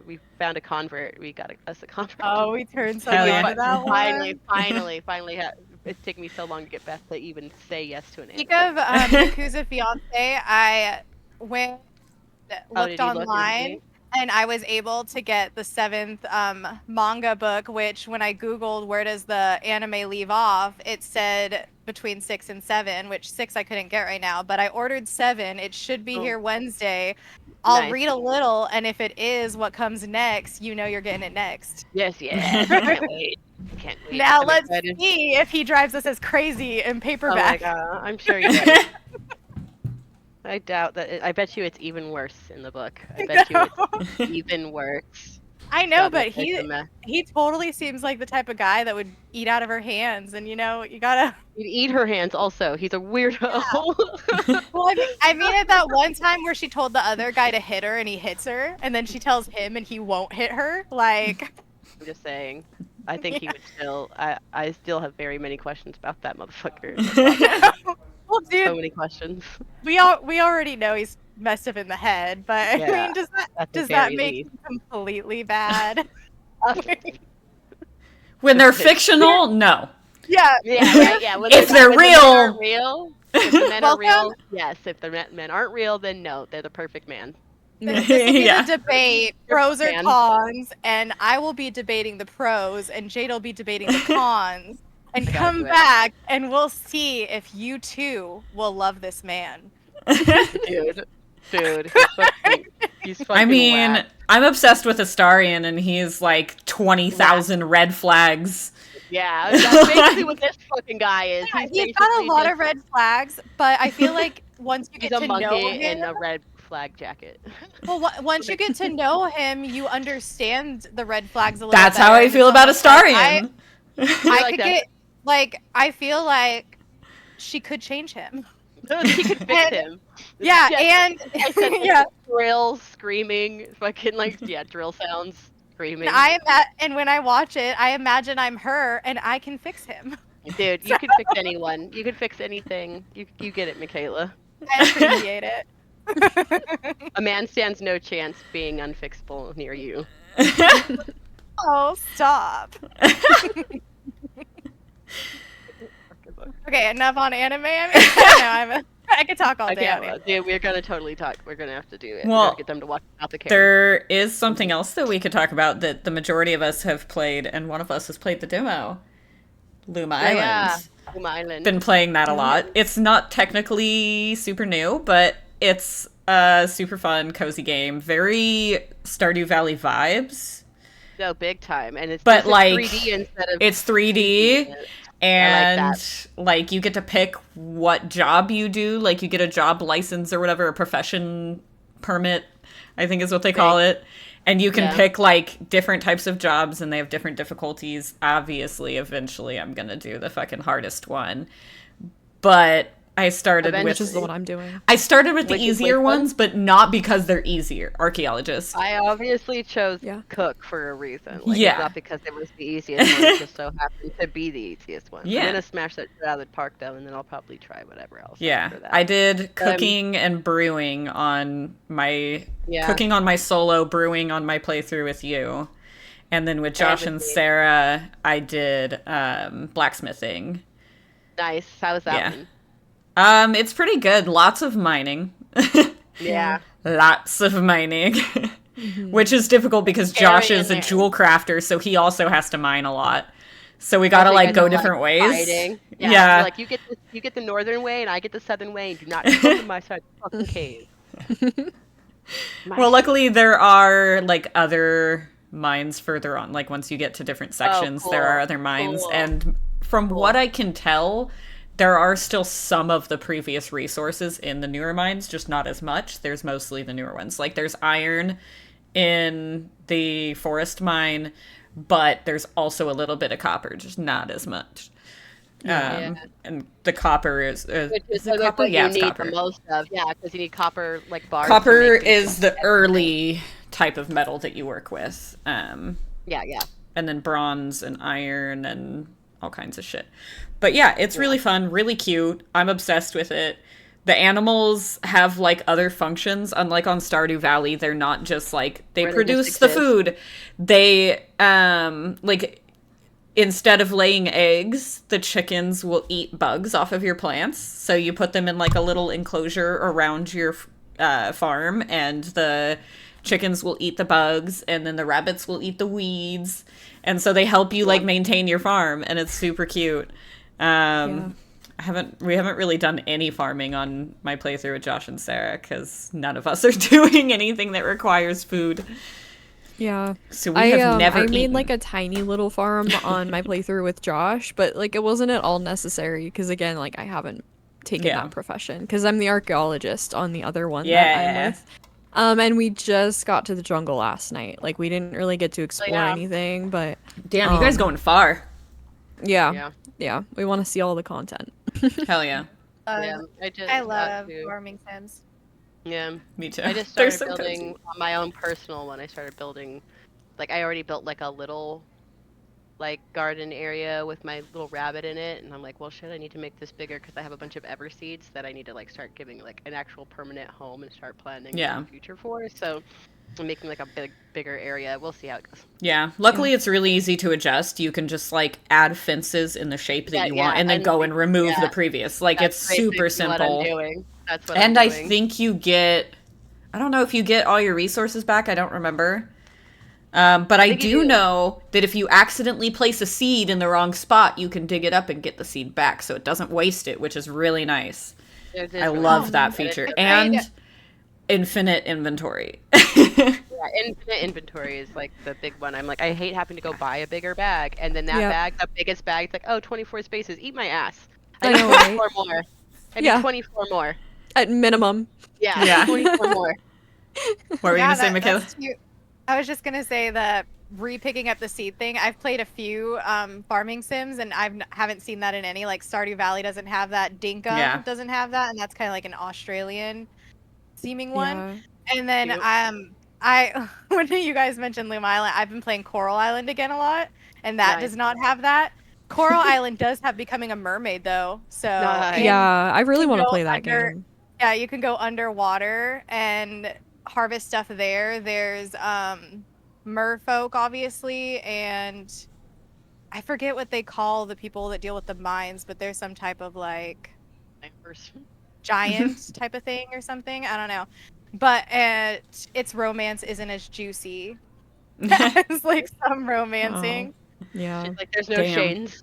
Speaker 4: we found a convert. We got us a convert.
Speaker 2: Oh, we turned
Speaker 1: Hell
Speaker 2: something
Speaker 1: yeah.
Speaker 2: into that one.
Speaker 4: Finally, it's taken me so long to get Beth to even say yes to an
Speaker 2: Speak
Speaker 4: anime.
Speaker 2: of Yakuza Fiance, I went
Speaker 4: Oh, did
Speaker 2: looked
Speaker 4: you look
Speaker 2: online
Speaker 4: recently?
Speaker 2: and I was able to get the 7th manga book, which when I Googled where does the anime leave off, it said between 6 and 7, which 6 I couldn't get right now, but I ordered 7. It should be
Speaker 4: Oh.
Speaker 2: here Wednesday. I'll
Speaker 4: Nice.
Speaker 2: read a little, and if it is what comes next, you know you're getting it next.
Speaker 4: Yes, I can't wait. Can't wait.
Speaker 2: Now
Speaker 4: I'm
Speaker 2: let's
Speaker 4: excited.
Speaker 2: see if he drives us as crazy in
Speaker 4: Oh my
Speaker 2: paperback.
Speaker 4: god, I'm sure you does. I doubt that. I bet you it's even worse in the book. I bet you it's even worse.
Speaker 2: I know,
Speaker 4: God,
Speaker 2: but
Speaker 4: it's like a mess.
Speaker 2: he totally seems like the type of guy that would eat out of her hands, and you know you gotta.
Speaker 4: He'd eat her hands. Also, he's a weirdo.
Speaker 2: Well, I mean, at that one time where she told the other guy to hit her and he hits her, and then she tells him and he won't hit her. Like,
Speaker 4: I'm just saying. I think he would still. I still have very many questions about that motherfucker.
Speaker 2: well,
Speaker 4: So
Speaker 2: dude,
Speaker 4: many questions.
Speaker 2: we already know he's messed up in the head, but
Speaker 4: Yeah,
Speaker 2: I mean,
Speaker 4: at the
Speaker 2: does that
Speaker 4: very
Speaker 2: make
Speaker 4: least.
Speaker 2: him completely bad?
Speaker 1: When they're fictional, no.
Speaker 2: Yeah.
Speaker 4: Yeah, right, yeah. When
Speaker 1: If
Speaker 4: the-
Speaker 1: they're
Speaker 4: when the men
Speaker 1: real-
Speaker 4: aren't real. If the men are real,
Speaker 2: Welcome.
Speaker 4: yes. If the men aren't real, then no, they're the perfect man.
Speaker 2: This will be
Speaker 1: Yeah.
Speaker 2: the debate, pros or
Speaker 4: fan.
Speaker 2: cons, and I will be debating the pros, and Jade will be debating the cons, and
Speaker 4: I gotta
Speaker 2: come
Speaker 4: do it.
Speaker 2: back, and we'll see if you too will love this man.
Speaker 4: Dude, he's fucking
Speaker 1: I mean,
Speaker 4: whack.
Speaker 1: I'm obsessed with Astarion, and he's like 20,000 red flags.
Speaker 4: Yeah, that's basically what this fucking guy is.
Speaker 2: He's got a
Speaker 4: basically
Speaker 2: lot
Speaker 4: just-
Speaker 2: of red flags, but I feel like once you
Speaker 4: He's
Speaker 2: get
Speaker 4: a
Speaker 2: to know
Speaker 4: monkey in
Speaker 2: him,
Speaker 4: a red flag jacket.
Speaker 2: well, once you get to know him, you understand the red flags a little.
Speaker 1: That's how
Speaker 2: better,
Speaker 1: I
Speaker 2: and
Speaker 1: feel
Speaker 2: it's
Speaker 1: about
Speaker 2: almost like
Speaker 1: Astarion.
Speaker 2: I
Speaker 4: like
Speaker 2: could
Speaker 4: that.
Speaker 2: get like I feel like she could change him.
Speaker 4: He could fix
Speaker 2: And-
Speaker 4: him.
Speaker 2: Yeah,
Speaker 4: Yeah,
Speaker 2: and
Speaker 4: I said
Speaker 2: yeah.
Speaker 4: drill, screaming, fucking like drill sounds, screaming.
Speaker 2: And when I watch it, I imagine I'm her and I can fix him.
Speaker 4: Dude, you could fix anyone. You could fix anything. You get it, Michaela.
Speaker 2: I appreciate it.
Speaker 4: A man stands no chance being unfixable near you.
Speaker 2: Oh, stop. Okay, enough on anime. I mean, I could talk all day. on anime.
Speaker 4: Dude, we're gonna totally talk. We're gonna have to do it.
Speaker 1: Well,
Speaker 4: We're gonna get them to watch Apothecary.
Speaker 1: There is something else that we could talk about that the majority of us have played, and one of us has played the demo. Loom Island.
Speaker 4: Yeah, Loom Island.
Speaker 1: Been playing that a lot. It's not technically super new, but it's super fun, cozy game. Very Stardew Valley vibes.
Speaker 4: No, big time. And it's
Speaker 1: But
Speaker 4: just
Speaker 1: like
Speaker 4: 3D instead of
Speaker 1: it's 3D
Speaker 4: 2D.
Speaker 1: and
Speaker 4: I like
Speaker 1: like you get to pick what job you do. Like you get a job license or whatever, a profession permit, I think is what they call it. And you can
Speaker 4: Yeah.
Speaker 1: pick like different types of jobs and they have different difficulties. Obviously, eventually I'm gonna do the fucking hardest one. But I started
Speaker 4: Eventually.
Speaker 3: Which is the one I'm doing.
Speaker 1: I started with the
Speaker 4: Which is
Speaker 1: easier
Speaker 4: which one?
Speaker 1: ones, but not because they're easier. Archaeologist.
Speaker 4: I obviously chose
Speaker 3: Yeah.
Speaker 4: cook for a reason. Like,
Speaker 1: Yeah.
Speaker 4: it's not because it was the easiest one. It just so happened to be the easiest one.
Speaker 1: Yeah.
Speaker 4: I'm gonna smash that shit out of the park though, and then I'll probably try whatever else.
Speaker 1: Yeah,
Speaker 4: after that.
Speaker 1: I did cooking and brewing on my cooking on my solo, brewing on my playthrough with you, and then with Josh and
Speaker 4: with me.
Speaker 1: Sarah, I did blacksmithing.
Speaker 4: Nice. How was that
Speaker 1: Yeah.
Speaker 4: one?
Speaker 1: It's pretty good. Lots of mining.
Speaker 4: Yeah.
Speaker 1: Lots of mining. Which is difficult because Josh
Speaker 4: Very
Speaker 1: is a
Speaker 4: in there.
Speaker 1: jewel crafter, so he also has to mine a lot. So we gotta
Speaker 4: So you
Speaker 1: like
Speaker 4: guys
Speaker 1: go
Speaker 4: are,
Speaker 1: different ways.
Speaker 4: fighting. Yeah.
Speaker 1: Yeah.
Speaker 4: You're like you get the northern way, and I get the southern way, and do not come to my side of the fucking cave.
Speaker 1: Well, luckily there are like other mines further on. Like once you get to different sections, there are
Speaker 4: cool.
Speaker 1: other mines.
Speaker 4: Cool.
Speaker 1: And from what I can tell, there are still some of the previous resources in the newer mines, just not as much. There's mostly the newer ones. Like there's iron in the forest mine, but there's also a little bit of copper, just not as much.
Speaker 4: Yeah.
Speaker 1: And the copper is
Speaker 4: Which is
Speaker 1: it copper?
Speaker 4: what
Speaker 1: Yeah,
Speaker 4: you
Speaker 1: it's
Speaker 4: need
Speaker 1: copper.
Speaker 4: the most of. Yeah, because you need copper like bars. to
Speaker 1: Copper
Speaker 4: make things.
Speaker 1: is the early type of metal that you work with.
Speaker 4: Yeah, yeah.
Speaker 1: And then bronze and iron and all kinds of shit. But yeah, it's really fun, really cute. I'm obsessed with it. The animals have like other functions. Unlike on Stardew Valley, they're not just like they
Speaker 4: Where they
Speaker 1: produce
Speaker 4: just
Speaker 1: the
Speaker 4: exist.
Speaker 1: food. They like instead of laying eggs, the chickens will eat bugs off of your plants. So you put them in like a little enclosure around your farm, and the chickens will eat the bugs, and then the rabbits will eat the weeds. And so they help you like maintain your farm, and it's super cute. We haven't really done any farming on my playthrough with Josh and Sarah because none of us are doing anything that requires food.
Speaker 3: Yeah.
Speaker 1: So we have never
Speaker 3: I made
Speaker 1: eaten.
Speaker 3: like a tiny little farm on my playthrough with Josh, but like it wasn't at all necessary because again, like I haven't taken
Speaker 1: Yeah.
Speaker 3: that profession because I'm the archaeologist on the other one that
Speaker 1: Yeah.
Speaker 3: I'm with. And we just got to the jungle last night. Like we didn't really get to explore
Speaker 4: yeah.
Speaker 3: anything, but
Speaker 1: Damn, you guys going far.
Speaker 3: yeah,
Speaker 4: Yeah.
Speaker 3: we want to see all the content.
Speaker 1: Hell yeah.
Speaker 4: Yeah.
Speaker 2: I love
Speaker 4: to.
Speaker 2: farming sims.
Speaker 4: Yeah.
Speaker 1: Me too.
Speaker 4: I just
Speaker 1: They're
Speaker 4: started
Speaker 1: so cozy.
Speaker 4: building on my own personal one. I started building, like I already built like a little, like garden area with my little rabbit in it, and I'm like, well, shit, I need to make this bigger because I have a bunch of ever seeds that I need to like start giving like an actual permanent home and start planning
Speaker 1: Yeah.
Speaker 4: the future for. So I'm making like a bigger area. We'll see how it goes.
Speaker 1: Yeah. Luckily, it's really easy to adjust. You can just like add fences in the shape that
Speaker 4: Yeah,
Speaker 1: you want,
Speaker 4: yeah,
Speaker 1: and then
Speaker 4: and
Speaker 1: go and remove
Speaker 4: yeah.
Speaker 1: the previous. Like
Speaker 4: That's
Speaker 1: it's super
Speaker 4: basically what I'm
Speaker 1: simple.
Speaker 4: doing. That's what
Speaker 1: And
Speaker 4: I'm
Speaker 1: I
Speaker 4: doing.
Speaker 1: think you get, I don't know if you get all your resources back. I don't remember. But I
Speaker 4: think you
Speaker 1: do
Speaker 4: do.
Speaker 1: know that if you accidentally place a seed in the wrong spot, you can dig it up and get the seed back, so it doesn't waste it, which is really nice.
Speaker 4: It is
Speaker 1: I
Speaker 4: really
Speaker 1: love
Speaker 4: nice.
Speaker 1: that
Speaker 4: And
Speaker 1: feature.
Speaker 4: it's
Speaker 1: And
Speaker 2: Right.
Speaker 1: infinite inventory.
Speaker 4: Yeah, infinite inventory is like the big one. I'm like, I hate having to go buy a bigger bag, and then that
Speaker 3: Yep.
Speaker 4: bag, the biggest bag, it's like, oh, 24 spaces. Eat my ass.
Speaker 3: I
Speaker 4: need
Speaker 3: know, right?
Speaker 4: 24 more. I need
Speaker 3: Yeah.
Speaker 4: 24 more.
Speaker 3: At minimum.
Speaker 4: Yeah,
Speaker 1: Yeah.
Speaker 4: 24 more.
Speaker 1: What were you gonna say, Michaela?
Speaker 2: that's cute. I was just gonna say that re-picking up the seed thing. I've played a few farming sims, and haven't seen that in any. Like Stardew Valley doesn't have that. Dinkum
Speaker 1: Yeah.
Speaker 2: doesn't have that, and that's kind of like an Australian seeming one.
Speaker 3: Yeah.
Speaker 2: And then
Speaker 4: Cute.
Speaker 2: I when you guys mentioned Loom Island, I've been playing Coral Island again a lot, and that
Speaker 4: Nice.
Speaker 2: does not have that. Coral Island does have becoming a mermaid though, so
Speaker 4: Nice.
Speaker 2: and-
Speaker 3: Yeah, I really
Speaker 2: can
Speaker 3: want to
Speaker 2: go
Speaker 3: play that
Speaker 2: under-
Speaker 3: game.
Speaker 2: Yeah, you can go underwater and harvest stuff there. There's merfolk, obviously, and I forget what they call the people that deal with the mines, but there's some type of like giant type of thing or something. I don't know. But its romance isn't as juicy as like some romancing.
Speaker 3: Yeah.
Speaker 4: She's like, there's no
Speaker 1: Damn.
Speaker 4: chains.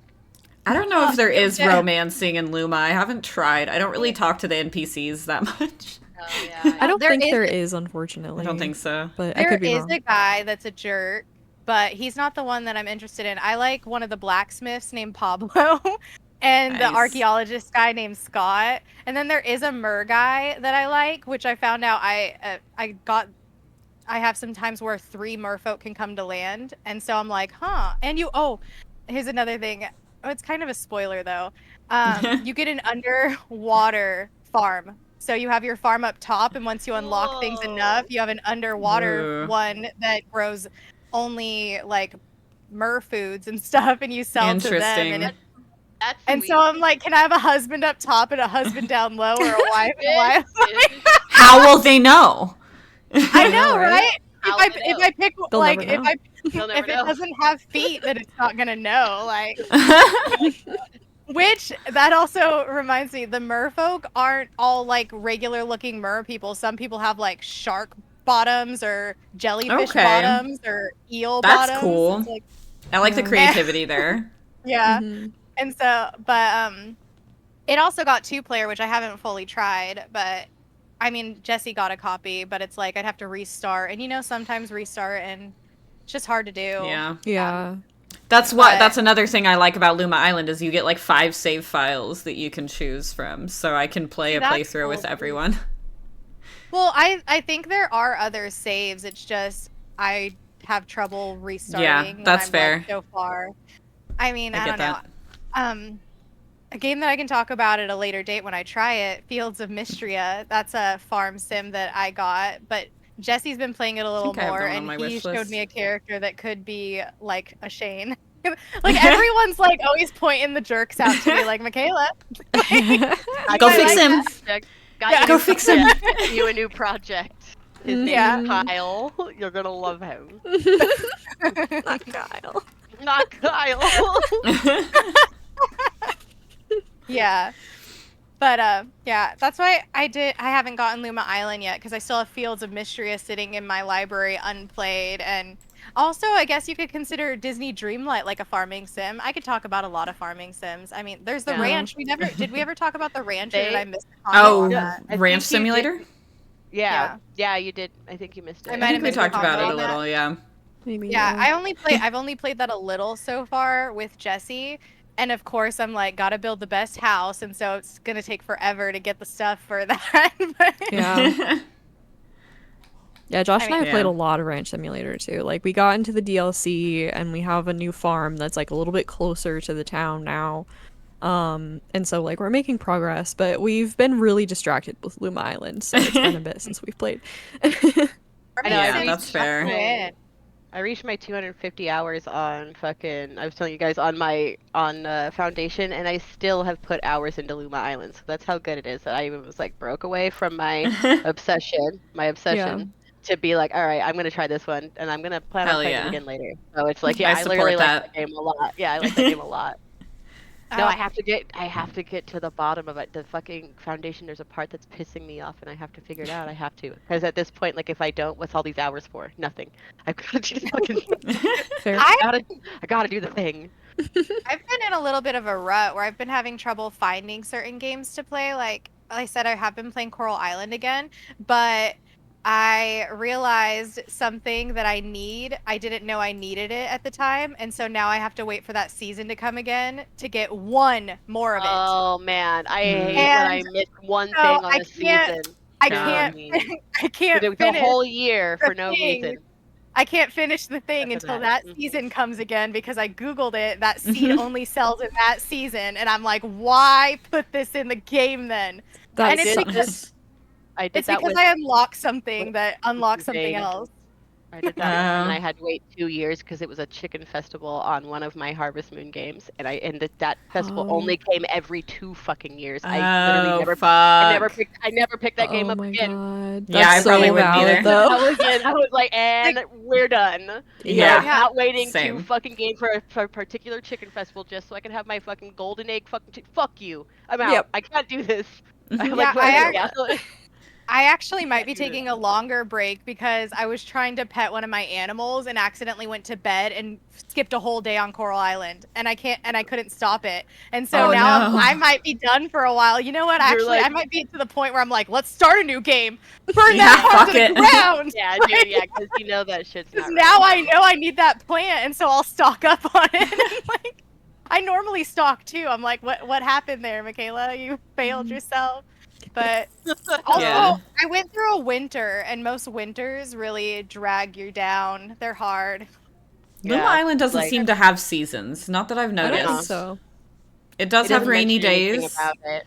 Speaker 1: I don't know if there is
Speaker 2: Yeah.
Speaker 1: romancing in Luma. I haven't tried. I don't really talk to the NPCs that much.
Speaker 4: Oh yeah.
Speaker 3: I don't
Speaker 2: There
Speaker 3: think
Speaker 2: is
Speaker 3: there
Speaker 2: a-
Speaker 3: is, unfortunately.
Speaker 1: I don't think so.
Speaker 3: But I
Speaker 2: There
Speaker 3: could be
Speaker 2: is
Speaker 3: wrong.
Speaker 2: a guy that's a jerk, but he's not the one that I'm interested in. I like one of the blacksmiths named Pablo and the
Speaker 1: Nice.
Speaker 2: archaeologist guy named Scott. And then there is a mer guy that I like, which I found out I have some times where 3 merfolk can come to land. And so I'm like, huh. And here's another thing. Oh, it's kind of a spoiler though. You get an underwater farm. So you have your farm up top, and once you unlock things enough, you have an underwater
Speaker 1: Ooh.
Speaker 2: one that grows only like mer foods and stuff, and you sell to them.
Speaker 1: Interesting.
Speaker 4: That's
Speaker 2: And
Speaker 4: sweet.
Speaker 2: so I'm like, can I have a husband up top and a husband down low, or a wife and a wife?
Speaker 1: How will they know?
Speaker 2: I know,
Speaker 3: know, right?
Speaker 2: right?
Speaker 4: How
Speaker 2: If
Speaker 4: would
Speaker 2: I
Speaker 4: they
Speaker 2: if
Speaker 4: know?
Speaker 2: I pick
Speaker 3: They'll
Speaker 2: like
Speaker 3: never
Speaker 2: if
Speaker 3: know.
Speaker 2: I
Speaker 4: They'll
Speaker 2: if
Speaker 4: never
Speaker 2: it
Speaker 4: know.
Speaker 2: doesn't have feet, then it's not gonna know. Like, which that also reminds me, the merfolk aren't all like regular looking mer people. Some people have like shark bottoms or jellyfish
Speaker 1: Okay.
Speaker 2: bottoms or eel
Speaker 1: That's
Speaker 2: bottoms.
Speaker 1: cool.
Speaker 2: It's like,
Speaker 1: I like the
Speaker 3: Yeah.
Speaker 1: creativity there.
Speaker 2: yeah.
Speaker 3: Mhm.
Speaker 2: And so, but it also got 2-player, which I haven't fully tried. But I mean, Jesse got a copy, but it's like I'd have to restart, and sometimes restart, and it's just hard to do.
Speaker 1: Yeah.
Speaker 3: Yeah.
Speaker 1: That's
Speaker 2: But-
Speaker 1: another thing I like about Luma Island is you get like 5 save files that you can choose from, so I can play a
Speaker 2: That's
Speaker 1: playthrough
Speaker 2: cool,
Speaker 1: with
Speaker 2: too.
Speaker 1: everyone.
Speaker 2: Well, I think there are other saves. It's just I have trouble restarting.
Speaker 1: that's
Speaker 2: when I'm,
Speaker 1: fair.
Speaker 2: Like, so far. I mean,
Speaker 1: I
Speaker 2: I
Speaker 1: get
Speaker 2: don't know.
Speaker 1: that.
Speaker 2: A game that I can talk about at a later date when I try it, Fields of Mystria. That's a farm sim that I got, but Jesse's been playing it a little
Speaker 1: think I have
Speaker 2: more,
Speaker 1: that one on
Speaker 2: and
Speaker 1: my
Speaker 2: he
Speaker 1: wish
Speaker 2: showed
Speaker 1: list.
Speaker 2: me a character that could be like a Shane. Like everyone's like always pointing the jerks out to me, like Michaela.
Speaker 1: Go
Speaker 2: I
Speaker 1: fix
Speaker 2: like
Speaker 1: him.
Speaker 2: that.
Speaker 4: Got
Speaker 2: Yeah.
Speaker 4: you a
Speaker 1: Go
Speaker 4: new
Speaker 1: fix him.
Speaker 4: project. Get you a new project. His name
Speaker 2: Yeah.
Speaker 4: is Kyle. You're gonna love him.
Speaker 3: Not Kyle.
Speaker 4: Not Kyle.
Speaker 2: Yeah. But yeah, that's why I haven't gotten Luma Island yet, because I still have Fields of Mystria sitting in my library unplayed. And also, I guess you could consider Disney Dreamlight like a farming sim. I could talk about a lot of farming sims. I mean, there's the
Speaker 4: Yeah.
Speaker 2: ranch. Did we ever talk about the ranch, or did
Speaker 4: They-
Speaker 2: I miss the comment
Speaker 1: Oh,
Speaker 2: on
Speaker 4: Yeah,
Speaker 2: that?
Speaker 4: I
Speaker 1: Ranch
Speaker 4: think you did-
Speaker 1: Simulator?
Speaker 4: Yeah, you did. I think you missed it.
Speaker 2: I
Speaker 1: I
Speaker 2: might
Speaker 1: think
Speaker 2: have
Speaker 1: we
Speaker 2: missed the
Speaker 1: talked about it
Speaker 2: comment
Speaker 1: a
Speaker 2: on that.
Speaker 1: little, yeah.
Speaker 3: Maybe.
Speaker 2: Yeah, I've only played that a little so far with Jesse. And of course, I'm like, gotta build the best house, and so it's gonna take forever to get the stuff for that. But-
Speaker 3: Yeah. Yeah, Josh and I have
Speaker 1: Yeah.
Speaker 3: played a lot of Ranch Simulator too. Like we got into the DLC and we have a new farm that's like a little bit closer to the town now. And so like we're making progress, but we've been really distracted with Luma Island, so it's been a bit since we've played.
Speaker 4: I know,
Speaker 1: Yeah,
Speaker 4: I
Speaker 1: that's
Speaker 4: reached
Speaker 1: fair.
Speaker 4: my- I reached my 250 hours on fucking. I was telling you guys on my foundation, and I still have put hours into Luma Island. So that's how good it is that I even was like broke away from my obsession. To be like, all right, I'm gonna try this one, and I'm gonna plan
Speaker 1: Hell
Speaker 4: on playing
Speaker 1: yeah.
Speaker 4: it again later. So it's like, yeah,
Speaker 1: I
Speaker 4: I literally
Speaker 1: support
Speaker 4: like
Speaker 1: that.
Speaker 4: that game a lot. Yeah, I like that game a lot. No,
Speaker 2: Oh.
Speaker 4: I have to get to the bottom of it. The fucking foundation. There's a part that's pissing me off, and I have to figure it out. I have to, because at this point, like, if I don't, what's all these hours for? Nothing. I've got to do the fucking.
Speaker 3: Fair.
Speaker 4: I gotta do the thing.
Speaker 2: I've been in a little bit of a rut where I've been having trouble finding certain games to play. Like I said, I have been playing Coral Island again, but I realized something that I need. I didn't know I needed it at the time, and so now I have to wait for that season to come again to get one more of it.
Speaker 4: Oh man, I hate when
Speaker 2: And
Speaker 4: I miss one
Speaker 2: so
Speaker 4: thing on
Speaker 2: I
Speaker 4: a
Speaker 2: can't-
Speaker 4: season.
Speaker 2: I
Speaker 1: God.
Speaker 2: can't. I can't
Speaker 4: The
Speaker 2: finish
Speaker 4: whole year for
Speaker 2: the
Speaker 4: no
Speaker 2: thing.
Speaker 4: reason.
Speaker 2: I can't finish the thing
Speaker 4: That's
Speaker 2: until
Speaker 4: that.
Speaker 2: that season comes again, because I googled it. That seed only sells in that season, and I'm like, why put this in the game then?
Speaker 3: That
Speaker 2: And it's
Speaker 4: did
Speaker 2: because
Speaker 3: sucks.
Speaker 4: I did
Speaker 2: it's
Speaker 4: that
Speaker 2: because
Speaker 4: with
Speaker 2: I unlocked something that unlocks something
Speaker 4: Vein.
Speaker 2: else.
Speaker 4: I did that once, and I
Speaker 1: Oh.
Speaker 4: had to wait 2 years because it was a chicken festival on one of my Harvest Moon games, and that festival
Speaker 3: Oh.
Speaker 4: only came every 2 fucking years. I
Speaker 1: Oh,
Speaker 4: literally never
Speaker 1: fuck.
Speaker 4: I never picked that game
Speaker 3: Oh
Speaker 4: up
Speaker 3: my
Speaker 4: again.
Speaker 3: god.
Speaker 1: Yeah,
Speaker 3: That's
Speaker 1: I probably
Speaker 3: so
Speaker 1: wouldn't
Speaker 3: valid
Speaker 1: either.
Speaker 3: though.
Speaker 4: I was like, and we're done.
Speaker 1: Yeah.
Speaker 4: I'm not waiting
Speaker 1: Same.
Speaker 4: 2 fucking games for a particular chicken festival just so I can have my fucking golden egg fucking fuck you. I'm out.
Speaker 3: Yep.
Speaker 4: I can't do this. I
Speaker 2: Yeah,
Speaker 4: like
Speaker 2: I
Speaker 4: yeah.
Speaker 2: I actually might be taking a longer break because I was trying to pet one of my animals and accidentally went to bed and skipped a whole day on Coral Island, and I couldn't stop it. And so
Speaker 1: Oh,
Speaker 2: now
Speaker 1: no.
Speaker 2: I might be done for a while. You know what?
Speaker 4: You're
Speaker 2: Actually, I
Speaker 4: like-
Speaker 2: might be to the point where I'm like, let's start a new game. Burn
Speaker 1: Yeah,
Speaker 2: that farm
Speaker 1: fuck
Speaker 2: to the
Speaker 1: it.
Speaker 2: ground.
Speaker 4: Yeah, dude, yeah, because you know that shit's not
Speaker 2: Because now I
Speaker 4: right.
Speaker 2: know I need that plant, and so I'll stock up on it. And, like, I normally stock too. I'm like, what happened there, Michaela? You failed yourself. But also,
Speaker 1: Yeah.
Speaker 2: I went through a winter, and most winters really drag you down. They're hard.
Speaker 1: Little
Speaker 4: Yeah,
Speaker 1: Island doesn't
Speaker 4: like-
Speaker 1: seem to have seasons. Not that I've
Speaker 3: I don't think
Speaker 1: noticed.
Speaker 3: so.
Speaker 1: It does
Speaker 4: It
Speaker 1: have
Speaker 4: doesn't
Speaker 1: rainy
Speaker 4: mention anything
Speaker 1: days.
Speaker 4: about it.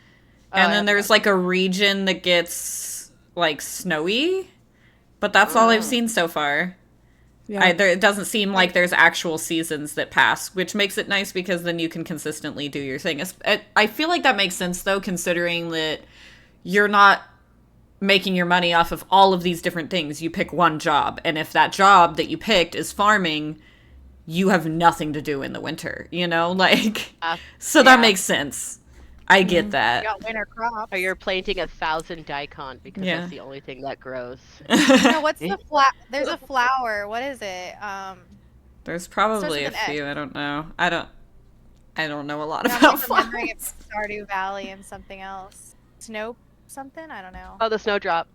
Speaker 1: And
Speaker 4: Oh,
Speaker 1: then there's like a region that gets like snowy, but that's all I've seen so far.
Speaker 3: Yeah.
Speaker 1: It doesn't seem like there's actual seasons that pass, which makes it nice because then you can consistently do your thing. I feel like that makes sense though, considering that you're not making your money off of all of these different things. You pick one job, and if that job that you picked is farming, you have nothing to do in the winter, you know? Like, so that
Speaker 4: yeah.
Speaker 1: makes sense. I get
Speaker 2: You
Speaker 1: that.
Speaker 2: got winter crops.
Speaker 4: Or you're planting 1,000 daikon because
Speaker 1: Yeah.
Speaker 4: that's the only thing that grows.
Speaker 2: No, what's the There's a flower. What is it?
Speaker 1: There's probably a
Speaker 2: with an X.
Speaker 1: few. I don't know. I don't know a lot
Speaker 2: I'm
Speaker 1: about
Speaker 2: like remembering
Speaker 1: flowers.
Speaker 2: it's Stardew Valley and something else. Snow something? I don't know.
Speaker 4: Oh, the snowdrop.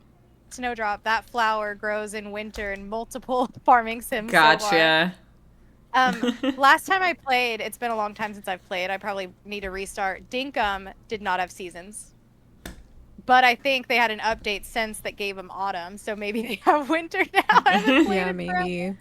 Speaker 2: Snowdrop. That flower grows in winter in multiple farming sims. So far.
Speaker 1: Gotcha.
Speaker 2: Last time I played, it's been a long time since I've played. I probably need to restart. Dinkum did not have seasons. But I think they had an update since that gave them autumn, so maybe they have winter now. I haven't played
Speaker 3: Yeah,
Speaker 2: it forever.
Speaker 3: maybe.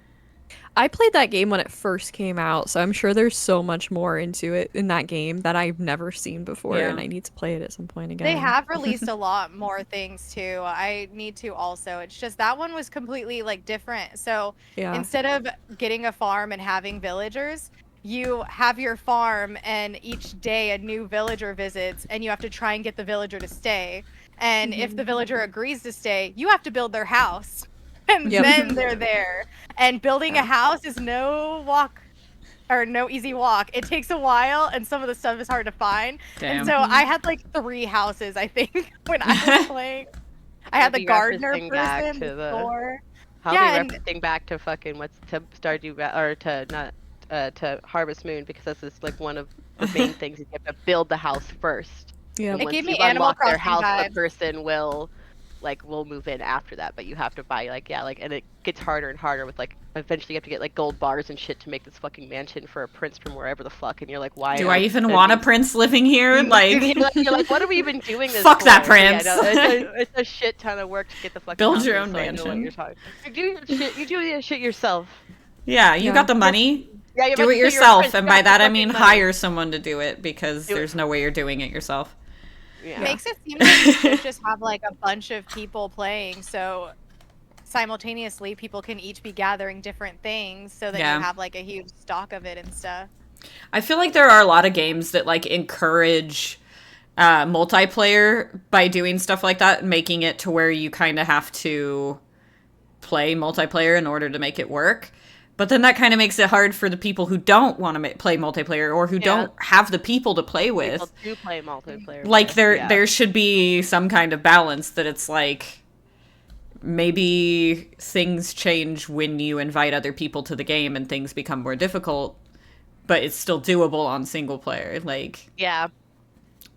Speaker 3: I played that game when it first came out, so I'm sure there's so much more into it in that game that I've never seen before,
Speaker 1: Yeah.
Speaker 3: and I need to play it at some point again.
Speaker 2: They have released a lot more things too. I need to also. It's just that one was completely like different. So
Speaker 3: Yeah.
Speaker 2: instead of getting a farm and having villagers, you have your farm and each day a new villager visits and you have to try and get the villager to stay. And if the villager agrees to stay, you have to build their house. And
Speaker 3: Yep.
Speaker 2: then they're there. And building a house is no easy walk. It takes a while and some of the stuff is hard to find.
Speaker 1: Damn.
Speaker 2: And so I had like 3 houses, I think, when I was playing. I had the
Speaker 4: Be
Speaker 2: gardener
Speaker 4: referencing back
Speaker 2: person,
Speaker 4: to
Speaker 2: the
Speaker 4: the-
Speaker 2: store.
Speaker 4: I'll
Speaker 2: Yeah,
Speaker 4: be
Speaker 2: and-
Speaker 4: referencing back to fucking to Stardew or to not to Harvest Moon because this is like one of the main things. You have to build the house first.
Speaker 3: Yeah.
Speaker 4: And
Speaker 2: It
Speaker 4: once
Speaker 2: gave me
Speaker 4: you
Speaker 2: Animal
Speaker 4: unlock their
Speaker 2: Crossing
Speaker 4: house, the
Speaker 2: vibes.
Speaker 4: person will move in after that. But you have to buy and it gets harder and harder with eventually you have to get like gold bars and shit to make this fucking mansion for a prince from wherever the fuck. And you're like, why?
Speaker 1: Do
Speaker 4: am
Speaker 1: I even
Speaker 4: spending-
Speaker 1: want a prince living here? Like,
Speaker 4: you're like, what have we been doing this
Speaker 1: Fuck
Speaker 4: for?
Speaker 1: that
Speaker 4: Yeah,
Speaker 1: prince.
Speaker 4: no, it's a shit ton of work to get the fucking
Speaker 1: Build
Speaker 4: house
Speaker 1: your
Speaker 4: in,
Speaker 1: own
Speaker 4: so I know what
Speaker 1: mansion.
Speaker 4: you're talking- You do your shit yourself.
Speaker 1: yeah, you
Speaker 3: Yeah.
Speaker 1: got the money.
Speaker 4: Yeah, you're
Speaker 1: Do
Speaker 4: about
Speaker 1: it
Speaker 4: to say you're a
Speaker 1: yourself,
Speaker 4: prince,
Speaker 1: and
Speaker 4: you
Speaker 1: by
Speaker 4: got the
Speaker 1: that I
Speaker 4: fucking
Speaker 1: mean
Speaker 4: money.
Speaker 1: hire someone to do it because
Speaker 4: Do it.
Speaker 1: there's no way you're doing it yourself.
Speaker 4: Yeah.
Speaker 2: Makes it seem like you should just have like a bunch of people playing, so simultaneously people can each be gathering different things, so that
Speaker 1: Yeah.
Speaker 2: you have like a huge stock of it and stuff.
Speaker 1: I feel like there are a lot of games that like encourage multiplayer by doing stuff like that, making it to where you kind of have to play multiplayer in order to make it work. But then that kind of makes it hard for the people who don't want to play multiplayer or who don't have the people to play with.
Speaker 4: People do play multiplayer.
Speaker 1: Like
Speaker 4: with,
Speaker 1: there
Speaker 4: yeah.
Speaker 1: there should be some kind of balance that it's like maybe things change when you invite other people to the game and things become more difficult, but it's still doable on single player. Like,
Speaker 4: Yeah.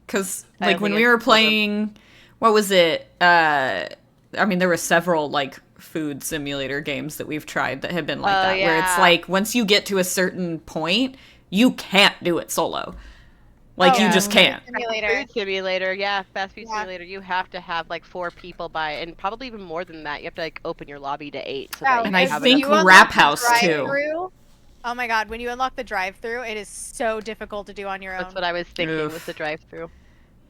Speaker 1: because
Speaker 4: I
Speaker 1: like when
Speaker 4: think
Speaker 1: we
Speaker 4: it's
Speaker 1: were
Speaker 4: sort of-
Speaker 1: playing, what was it? I mean, there were several like food simulator games that we've tried that have been like
Speaker 4: Oh,
Speaker 1: that, where it's
Speaker 4: yeah.
Speaker 1: like once you get to a certain point, you can't do it solo. Like
Speaker 2: Oh,
Speaker 1: you
Speaker 2: yeah.
Speaker 1: just can't.
Speaker 2: Simulator.
Speaker 4: Food simulator, yeah, fast food
Speaker 2: Yeah.
Speaker 4: simulator. You have to have like 4 people by, and probably even more than that. You have to like open your lobby to 8. So
Speaker 2: Yeah,
Speaker 4: that you
Speaker 1: And
Speaker 4: can
Speaker 1: I
Speaker 4: have
Speaker 1: think
Speaker 2: you
Speaker 4: enough-
Speaker 2: unlock
Speaker 1: Wrap
Speaker 2: the
Speaker 1: House, too.
Speaker 2: drive-thru- Oh my god, when you unlock the drive-through, it is so difficult to do on your own.
Speaker 4: That's what I was thinking
Speaker 1: Oof.
Speaker 4: with the drive-through.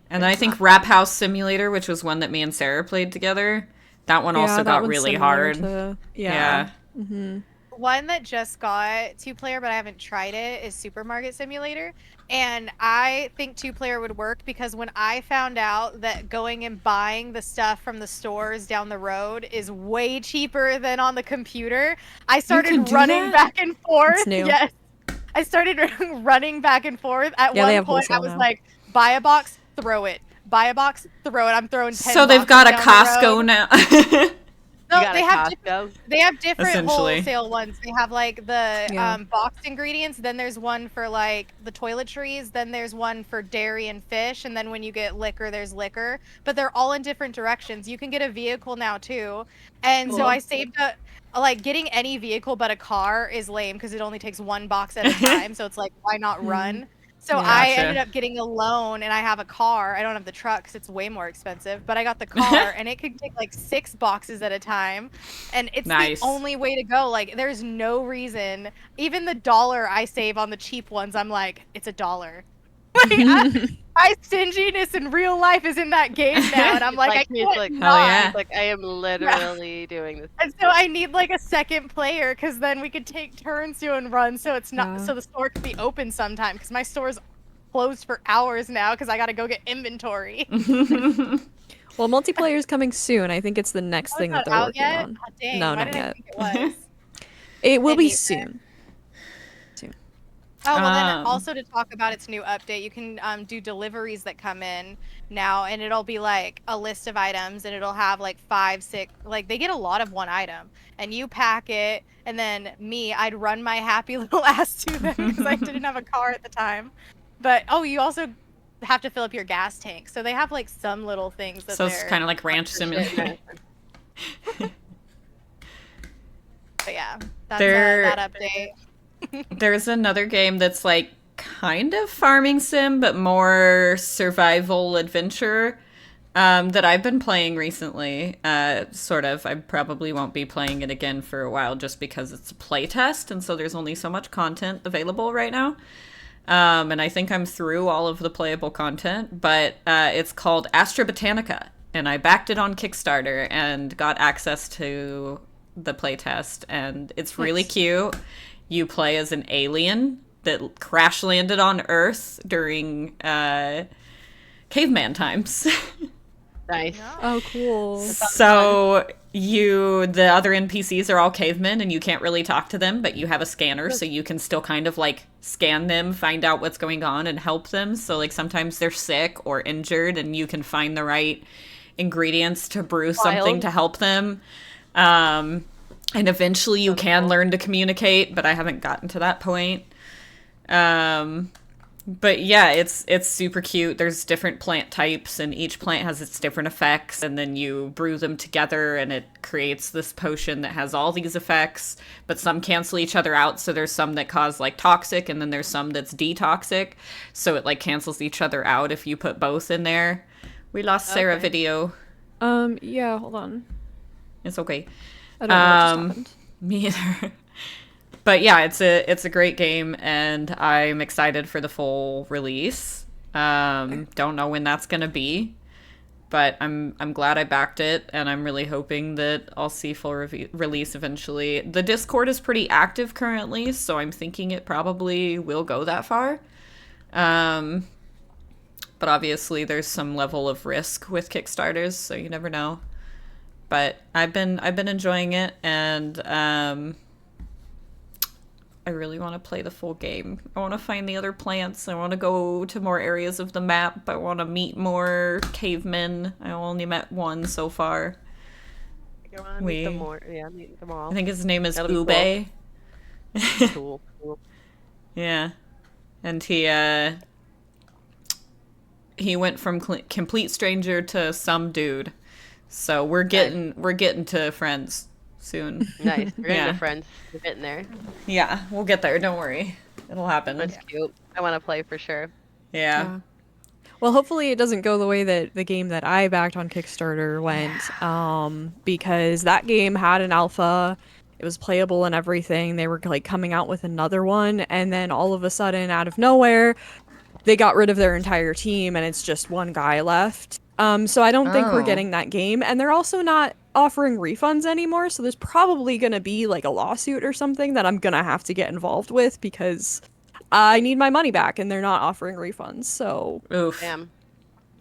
Speaker 1: And then I think Wrap House Simulator, which was one that me and Sarah played together, that one also
Speaker 3: that
Speaker 1: got
Speaker 3: one's
Speaker 1: really
Speaker 3: similar
Speaker 1: hard.
Speaker 3: to-
Speaker 1: Yeah.
Speaker 3: Mm-hmm.
Speaker 2: One that just got 2-player, but I haven't tried it, is Supermarket Simulator. And I think 2-player would work because when I found out that going and buying the stuff from the stores down the road is way cheaper than on the computer, I
Speaker 1: can
Speaker 2: started
Speaker 1: do
Speaker 2: running
Speaker 1: that?
Speaker 2: back and forth.
Speaker 3: It's new.
Speaker 2: Yes. I started running back and forth. At
Speaker 3: Yeah, they
Speaker 2: one
Speaker 3: have
Speaker 2: point, I
Speaker 3: wholesale
Speaker 2: was
Speaker 3: now.
Speaker 2: like, buy a box, throw it. buy a box, throw it. I'm throwing 10
Speaker 1: So they've got a
Speaker 2: boxes down the
Speaker 1: Costco
Speaker 2: road.
Speaker 1: now.
Speaker 2: No,
Speaker 4: You got
Speaker 2: they
Speaker 4: a
Speaker 2: have
Speaker 4: Costco?
Speaker 2: they have different
Speaker 1: Essentially.
Speaker 2: wholesale ones. They have like the
Speaker 3: Yeah.
Speaker 2: boxed ingredients. Then there's one for like the toiletries. Then there's one for dairy and fish. And then when you get liquor, there's liquor. But they're all in different directions. You can get a vehicle now too. And so
Speaker 4: Cool.
Speaker 2: I saved like getting any vehicle but a car is lame because it only takes one box at a time. So it's like, why not run? So
Speaker 3: Yeah.
Speaker 2: I
Speaker 1: Gotcha.
Speaker 2: ended up getting a loan, and I have a car. I don't have the truck because it's way more expensive, but I got the car, and it could take like 6 boxes at a time, and it's
Speaker 1: Nice.
Speaker 2: the only way to go. Like, there's no reason. Even the $1 I save on the cheap ones, I'm like, it's $1. Like, my stinginess in real life is in that game now, and I'm like, I
Speaker 4: he's
Speaker 2: can't
Speaker 4: like,
Speaker 1: Hell
Speaker 2: not.
Speaker 1: yeah.
Speaker 4: he's like, I am literally doing this.
Speaker 2: And so I need like a second player because then we could take turns doing runs, so it's not
Speaker 3: Yeah.
Speaker 2: so the store can be open sometime because my store's closed for hours now because I got to go get inventory.
Speaker 3: Well, multiplayer is coming soon. I think it's the next
Speaker 2: Oh,
Speaker 3: thing
Speaker 2: it's
Speaker 3: that
Speaker 2: not
Speaker 3: they're
Speaker 2: out
Speaker 3: working
Speaker 2: yet?
Speaker 3: on.
Speaker 2: Oh, dang,
Speaker 3: No,
Speaker 2: why
Speaker 3: not
Speaker 2: did I
Speaker 3: yet.
Speaker 2: think it was?
Speaker 3: It will
Speaker 2: Me
Speaker 3: be
Speaker 2: neither.
Speaker 3: soon.
Speaker 2: Oh, well, then
Speaker 1: Um.
Speaker 2: also to talk about its new update, you can do deliveries that come in now, and it'll be like a list of items, and it'll have like 5, 6, like they get a lot of one item, and you pack it, and then I'd run my happy little ass to them because I didn't have a car at the time. But, oh, you also have to fill up your gas tank, so they have like some little things that
Speaker 1: So it's
Speaker 2: they're,
Speaker 1: kind of like Ranch Simulator.
Speaker 2: but yeah, that's
Speaker 1: They're-
Speaker 2: that update.
Speaker 1: There's another game that's like kind of farming sim, but more survival adventure that I've been playing recently. Sort of. I probably won't be playing it again for a while just because it's a playtest, and so there's only so much content available right now. And I think I'm through all of the playable content, but it's called Astra Botanica, and I backed it on Kickstarter and got access to the playtest, and it's really
Speaker 3: Nice.
Speaker 1: cute. You play as an alien that crash landed on Earth during caveman times.
Speaker 4: Nice.
Speaker 2: No.
Speaker 3: Oh, cool.
Speaker 1: So the other NPCs are all cavemen and you can't really talk to them, but you have a scanner so you can still kind of like scan them, find out what's going on and help them. So like sometimes they're sick or injured and you can find the right ingredients to brew something
Speaker 4: Wild.
Speaker 1: to help them. And eventually you can learn to communicate, but I haven't gotten to that point. But yeah, it's super cute. There's different plant types, and each plant has its different effects, and then you brew them together, and it creates this potion that has all these effects, but some cancel each other out, so there's some that cause, like, toxic, and then there's some that's detoxic, so it, like, cancels each other out if you put both in there. We lost Sarah
Speaker 4: Okay.
Speaker 1: video.
Speaker 3: Yeah, hold on.
Speaker 1: It's okay.
Speaker 3: I don't know what just happened.
Speaker 1: Me either. But yeah, it's a great game, and I'm excited for the full release. Don't know when that's gonna be, but I'm glad I backed it, and I'm really hoping that I'll see full release eventually. The Discord is pretty active currently, so I'm thinking it probably will go that far. But obviously there's some level of risk with Kickstarters, so you never know. But I've been enjoying it, and I really want to play the full game. I want to find the other plants. I want to go to more areas of the map. I want to meet more cavemen. I only met one so far.
Speaker 4: Go on, meet them more. Yeah, meet them all.
Speaker 1: I think his name is
Speaker 4: That'll be
Speaker 1: Ube.
Speaker 4: Cool.
Speaker 1: Yeah, and he went from complete stranger to some dude. So we're getting to friends soon.
Speaker 4: Nice. We're getting
Speaker 1: Yeah.
Speaker 4: to friends. We're getting there.
Speaker 1: Yeah, we'll get there. Don't worry, it'll happen.
Speaker 4: That's cute. I want to play for sure.
Speaker 1: Yeah.
Speaker 3: Well, hopefully it doesn't go the way that the game that I backed on Kickstarter went, because that game had an alpha, it was playable and everything. They were like coming out with another one, and then all of a sudden, out of nowhere, they got rid of their entire team, and it's just one guy left. So I don't think we're
Speaker 1: Oh.
Speaker 3: getting that game, and they're also not offering refunds anymore. So there's probably gonna be like a lawsuit or something that I'm gonna have to get involved with because I need my money back, and they're not offering refunds. So
Speaker 1: Oof.
Speaker 4: Damn.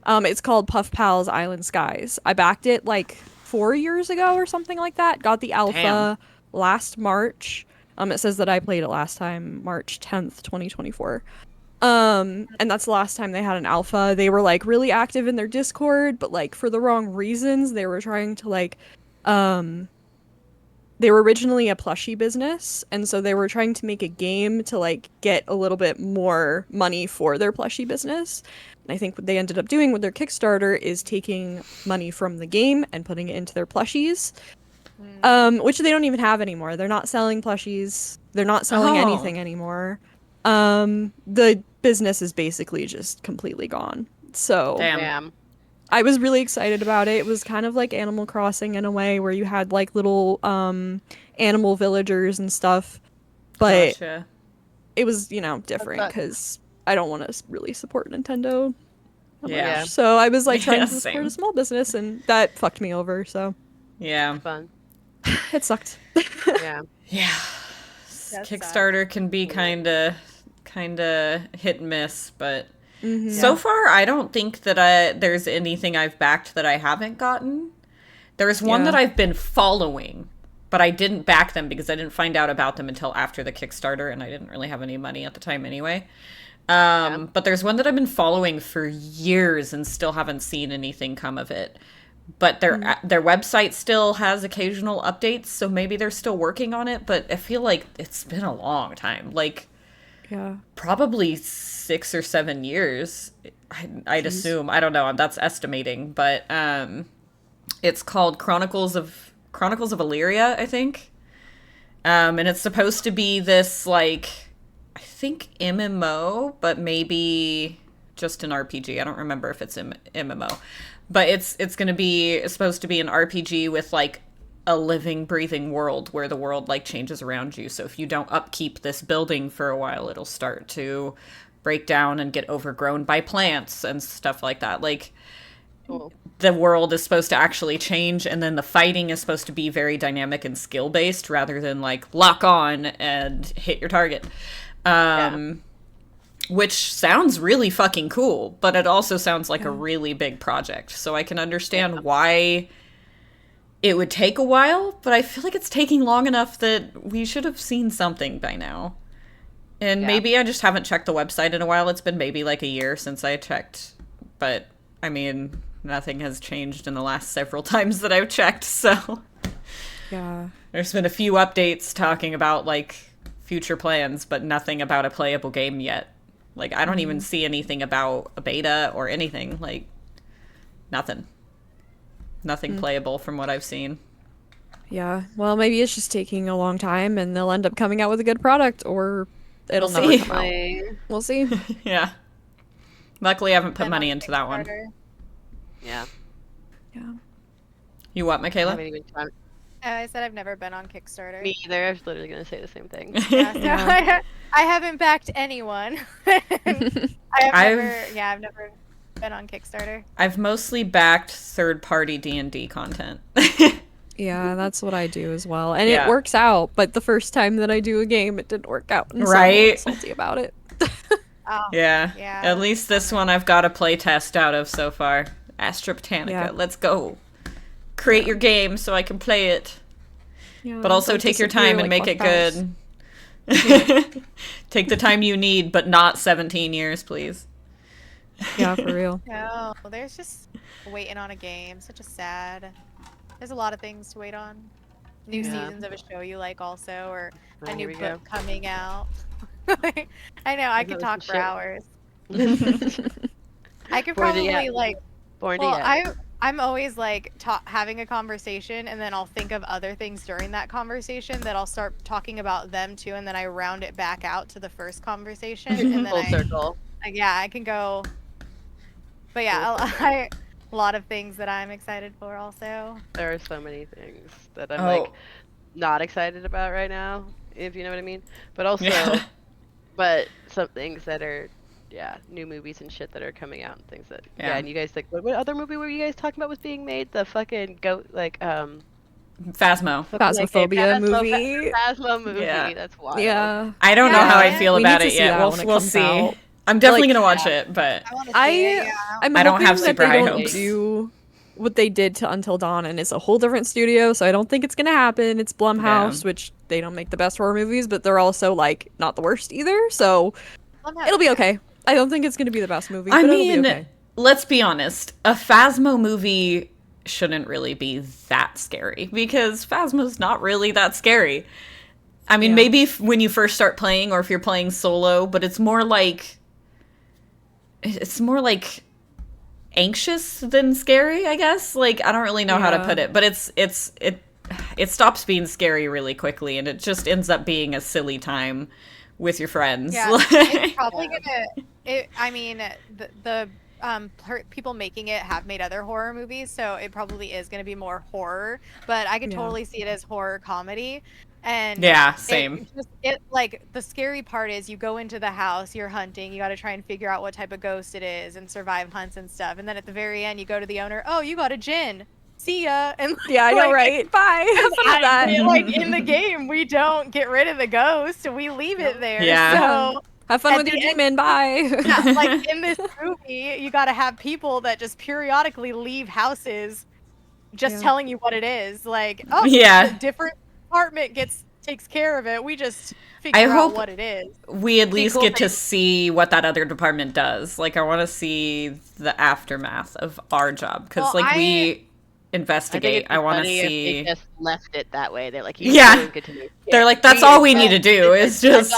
Speaker 3: it's called Puff Pals Island Skies. I backed it like 4 years ago or something like that. Got the alpha
Speaker 1: Damn.
Speaker 3: last March. It says that I played it last time, March 10th, 2024. And that's the last time they had an alpha. They were like really active in their Discord, but like for the wrong reasons. They were trying to like they were originally a plushie business, and so they were trying to make a game to like get a little bit more money for their plushie business. And I think what they ended up doing with their Kickstarter is taking money from the game and putting it into their plushies. Which they don't even have anymore. They're not selling plushies. They're not selling anything anymore. The business is basically just completely gone. So
Speaker 4: Damn.
Speaker 3: I was really excited about it. It was kind of like Animal Crossing in a way, where you had like little animal villagers and stuff, but
Speaker 1: Gotcha.
Speaker 3: it was, you know, different because I don't want to really support Nintendo that
Speaker 1: Yeah.
Speaker 3: much. So I was like trying
Speaker 1: Yeah,
Speaker 3: to support
Speaker 1: same.
Speaker 3: a small business, and that fucked me over. So
Speaker 1: Yeah.
Speaker 4: Fun.
Speaker 3: it sucked.
Speaker 4: Yeah.
Speaker 1: Yeah.
Speaker 2: That
Speaker 1: Kickstarter can be kind of hit and miss, but
Speaker 3: Mhm.
Speaker 1: so far I don't think that there's anything I've backed that I haven't gotten. There's one
Speaker 3: Yeah.
Speaker 1: that I've been following, but I didn't back them because I didn't find out about them until after the Kickstarter, and I didn't really have any money at the time anyway. But there's one that I've been following for years and still haven't seen anything come of it. But their website still has occasional updates, so maybe they're still working on it, but I feel like it's been a long time. Like,
Speaker 3: Yeah.
Speaker 1: probably 6 or 7 years, I'd assume. I don't know, that's estimating, but it's called Chronicles of Illyria, I think. And it's supposed to be this, like, I think MMO, but maybe just an RPG. I don't remember if it's MMO. But it's supposed to be an RPG with like a living, breathing world where the world like changes around you. So if you don't upkeep this building for a while, it'll start to break down and get overgrown by plants and stuff like that. Like,
Speaker 4: Cool.
Speaker 1: the world is supposed to actually change, and then the fighting is supposed to be very dynamic and skill based rather than like lock on and hit your target. Which sounds really fucking cool, but it also sounds like a really big project. So I can understand why it would take a while, but I feel like it's taking long enough that we should have seen something by now. And maybe I just haven't checked the website in a while. It's been maybe like a year since I checked. But, I mean, nothing has changed in the last several times that I've checked, so...
Speaker 3: Yeah.
Speaker 1: There's been a few updates talking about, like, future plans, but nothing about a playable game yet. Like, I don't even see anything about a beta or anything. Like, nothing. Nothing playable from what I've seen.
Speaker 3: Yeah. Well, maybe it's just taking a long time, and they'll end up coming out with a good product, or it'll
Speaker 1: We'll
Speaker 3: never
Speaker 1: see.
Speaker 3: come out. We'll see.
Speaker 1: Yeah. Luckily, I haven't put
Speaker 2: Been
Speaker 1: money
Speaker 2: on
Speaker 1: into that one.
Speaker 2: Kickstarter.
Speaker 4: Yeah.
Speaker 3: Yeah.
Speaker 1: You what,
Speaker 4: I
Speaker 1: Michaela?
Speaker 4: haven't even tried.
Speaker 2: I said I've never been on Kickstarter.
Speaker 4: Me either. I was literally gonna say the same thing.
Speaker 2: Yeah, so
Speaker 3: Yeah.
Speaker 2: I haven't backed anyone. I've never been on Kickstarter.
Speaker 1: I've mostly backed third-party D&D content.
Speaker 3: Yeah, that's what I do as well. And
Speaker 1: Yeah.
Speaker 3: it works out, but the first time that I do a game, it didn't work out. And so I'm a
Speaker 1: Right?
Speaker 3: little salty about it.
Speaker 2: Oh,
Speaker 1: Yeah.
Speaker 2: Yeah,
Speaker 1: At least this one I've got a play test out of so far. Astra Botanica.
Speaker 3: Yeah.
Speaker 1: Let's go. Create your game so I can play it.
Speaker 3: Yeah,
Speaker 1: But also
Speaker 3: don't
Speaker 1: take your
Speaker 3: disappear
Speaker 1: time and
Speaker 3: like
Speaker 1: make it
Speaker 3: Buff House.
Speaker 1: good. Take the time you need, but not 17 years, please.
Speaker 3: Yeah, for real.
Speaker 2: no, there's just waiting on a game. Such a sad. There's a lot of things to wait on. New
Speaker 4: Yeah.
Speaker 2: seasons of a show you like, also, or
Speaker 4: Oh,
Speaker 2: a new
Speaker 4: here we
Speaker 2: book coming out. I know I
Speaker 4: That
Speaker 2: could
Speaker 4: was
Speaker 2: talk
Speaker 4: some
Speaker 2: for
Speaker 4: shit.
Speaker 2: hours. I could
Speaker 4: Born to- yeah.
Speaker 2: probably like.
Speaker 4: Born
Speaker 2: Well,
Speaker 4: to get.
Speaker 2: I'm always like having a conversation, and then I'll think of other things during that conversation that I'll start talking about them too, and then I round it back out to the first conversation, and then
Speaker 4: Full circle.
Speaker 2: I can go. But yeah, a lot of things that I'm excited for also.
Speaker 4: There are so many things that I'm
Speaker 1: Oh.
Speaker 4: like not excited about right now, if you know what I mean. But also,
Speaker 1: Yeah.
Speaker 4: but some things that are, new movies and shit that are coming out and things that,
Speaker 1: Yeah.
Speaker 4: and you guys like, what other movie were you guys talking about was being made? The fucking goat, like,
Speaker 1: Phasmo.
Speaker 3: Phasmophobia movie.
Speaker 4: Phasmo movie.
Speaker 1: Yeah.
Speaker 4: That's wild.
Speaker 3: Yeah.
Speaker 1: I don't know how I
Speaker 2: Yeah.
Speaker 1: feel
Speaker 3: We
Speaker 1: about
Speaker 3: need
Speaker 1: it
Speaker 3: to see
Speaker 1: yet.
Speaker 3: that
Speaker 1: We'll,
Speaker 3: when it
Speaker 1: we'll
Speaker 3: comes
Speaker 1: see.
Speaker 3: out.
Speaker 1: I'm definitely
Speaker 3: Like,
Speaker 1: going to watch it, but
Speaker 2: I want to see it. Yeah.
Speaker 3: I'm
Speaker 1: I don't
Speaker 3: hoping
Speaker 1: have
Speaker 3: that
Speaker 1: super
Speaker 3: they
Speaker 1: high
Speaker 3: don't
Speaker 1: hopes.
Speaker 3: do what they did to Until Dawn, and it's a whole different studio, so I don't think it's gonna happen. It's Blumhouse, which they don't make the best horror movies, but they're also like not the worst either, so
Speaker 2: Blumhouse-
Speaker 3: it'll be okay. I don't think it's gonna be the best movie,
Speaker 1: I
Speaker 3: but
Speaker 1: mean,
Speaker 3: it'll be okay.
Speaker 1: let's be honest. A Phasmo movie shouldn't really be that scary because Phasmo's not really that scary. I mean,
Speaker 3: Yeah.
Speaker 1: maybe when you first start playing or if you're playing solo, but it's more like anxious than scary, I guess. Like, I don't really know how to
Speaker 3: Yeah.
Speaker 1: put it, but it stops being scary really quickly and it just ends up being a silly time with your friends.
Speaker 2: Yeah,
Speaker 1: Like-
Speaker 2: it's probably I mean, people making it have made other horror movies, so it probably is going to be more horror. But I could
Speaker 3: Yeah.
Speaker 2: totally see it as horror comedy. And
Speaker 1: Yeah, same.
Speaker 2: It like the scary part is you go into the house, you're hunting, you got to try and figure out what type of ghost it is and survive hunts and stuff. And then at the very end, you go to the owner. Oh, you got a gin. See ya. And
Speaker 3: Yeah, I know,
Speaker 2: like,
Speaker 3: right? Bye. Have fun with that.
Speaker 2: like in the game, we don't get rid of the ghost. We leave it there.
Speaker 1: Yeah.
Speaker 2: So
Speaker 3: Have fun
Speaker 2: At
Speaker 3: with your
Speaker 2: the end-
Speaker 3: demon. Bye.
Speaker 2: yeah, like in this movie, you got to have people that just periodically leave houses, just
Speaker 3: Yeah.
Speaker 2: telling you what it is. Like, oh,
Speaker 1: Yeah.
Speaker 2: the different department takes care of it. We just figure
Speaker 1: hope-
Speaker 2: out what it is.
Speaker 1: We at least
Speaker 4: cool
Speaker 1: get to
Speaker 4: if
Speaker 1: see what that other department does. Like, I want to see the aftermath of our job because,
Speaker 2: Well,
Speaker 1: like, we
Speaker 4: I think
Speaker 1: investigate.
Speaker 4: it'd
Speaker 1: I
Speaker 4: be
Speaker 1: want to
Speaker 4: funny if
Speaker 1: see.
Speaker 4: they just left it that way. They're like, you
Speaker 1: Yeah.
Speaker 4: don't get to know shit.
Speaker 1: They're like, that's all we need to do is just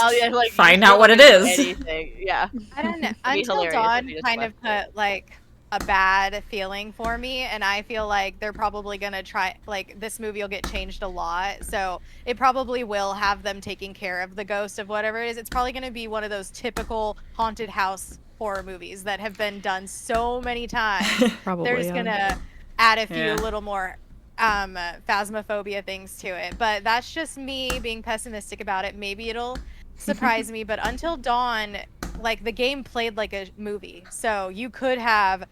Speaker 1: find out what it is.
Speaker 4: Anything. Yeah.
Speaker 2: I don't know.
Speaker 4: It'd be
Speaker 2: Until
Speaker 4: hilarious if
Speaker 2: Dawn
Speaker 4: we just
Speaker 2: kind of
Speaker 4: left it.
Speaker 2: put like a bad feeling for me, and I feel like they're probably gonna try. Like this movie will get changed a lot, so it probably will have them taking care of the ghost of whatever it is. It's probably gonna be one of those typical haunted house horror movies that have been done so many times.
Speaker 3: Probably.
Speaker 2: They're just
Speaker 3: yeah.
Speaker 2: gonna add a few
Speaker 1: Yeah.
Speaker 2: little more phasmophobia things to it, but that's just me being pessimistic about it. Maybe it'll surprise me, but Until Dawn, like the game played like a movie, so you could have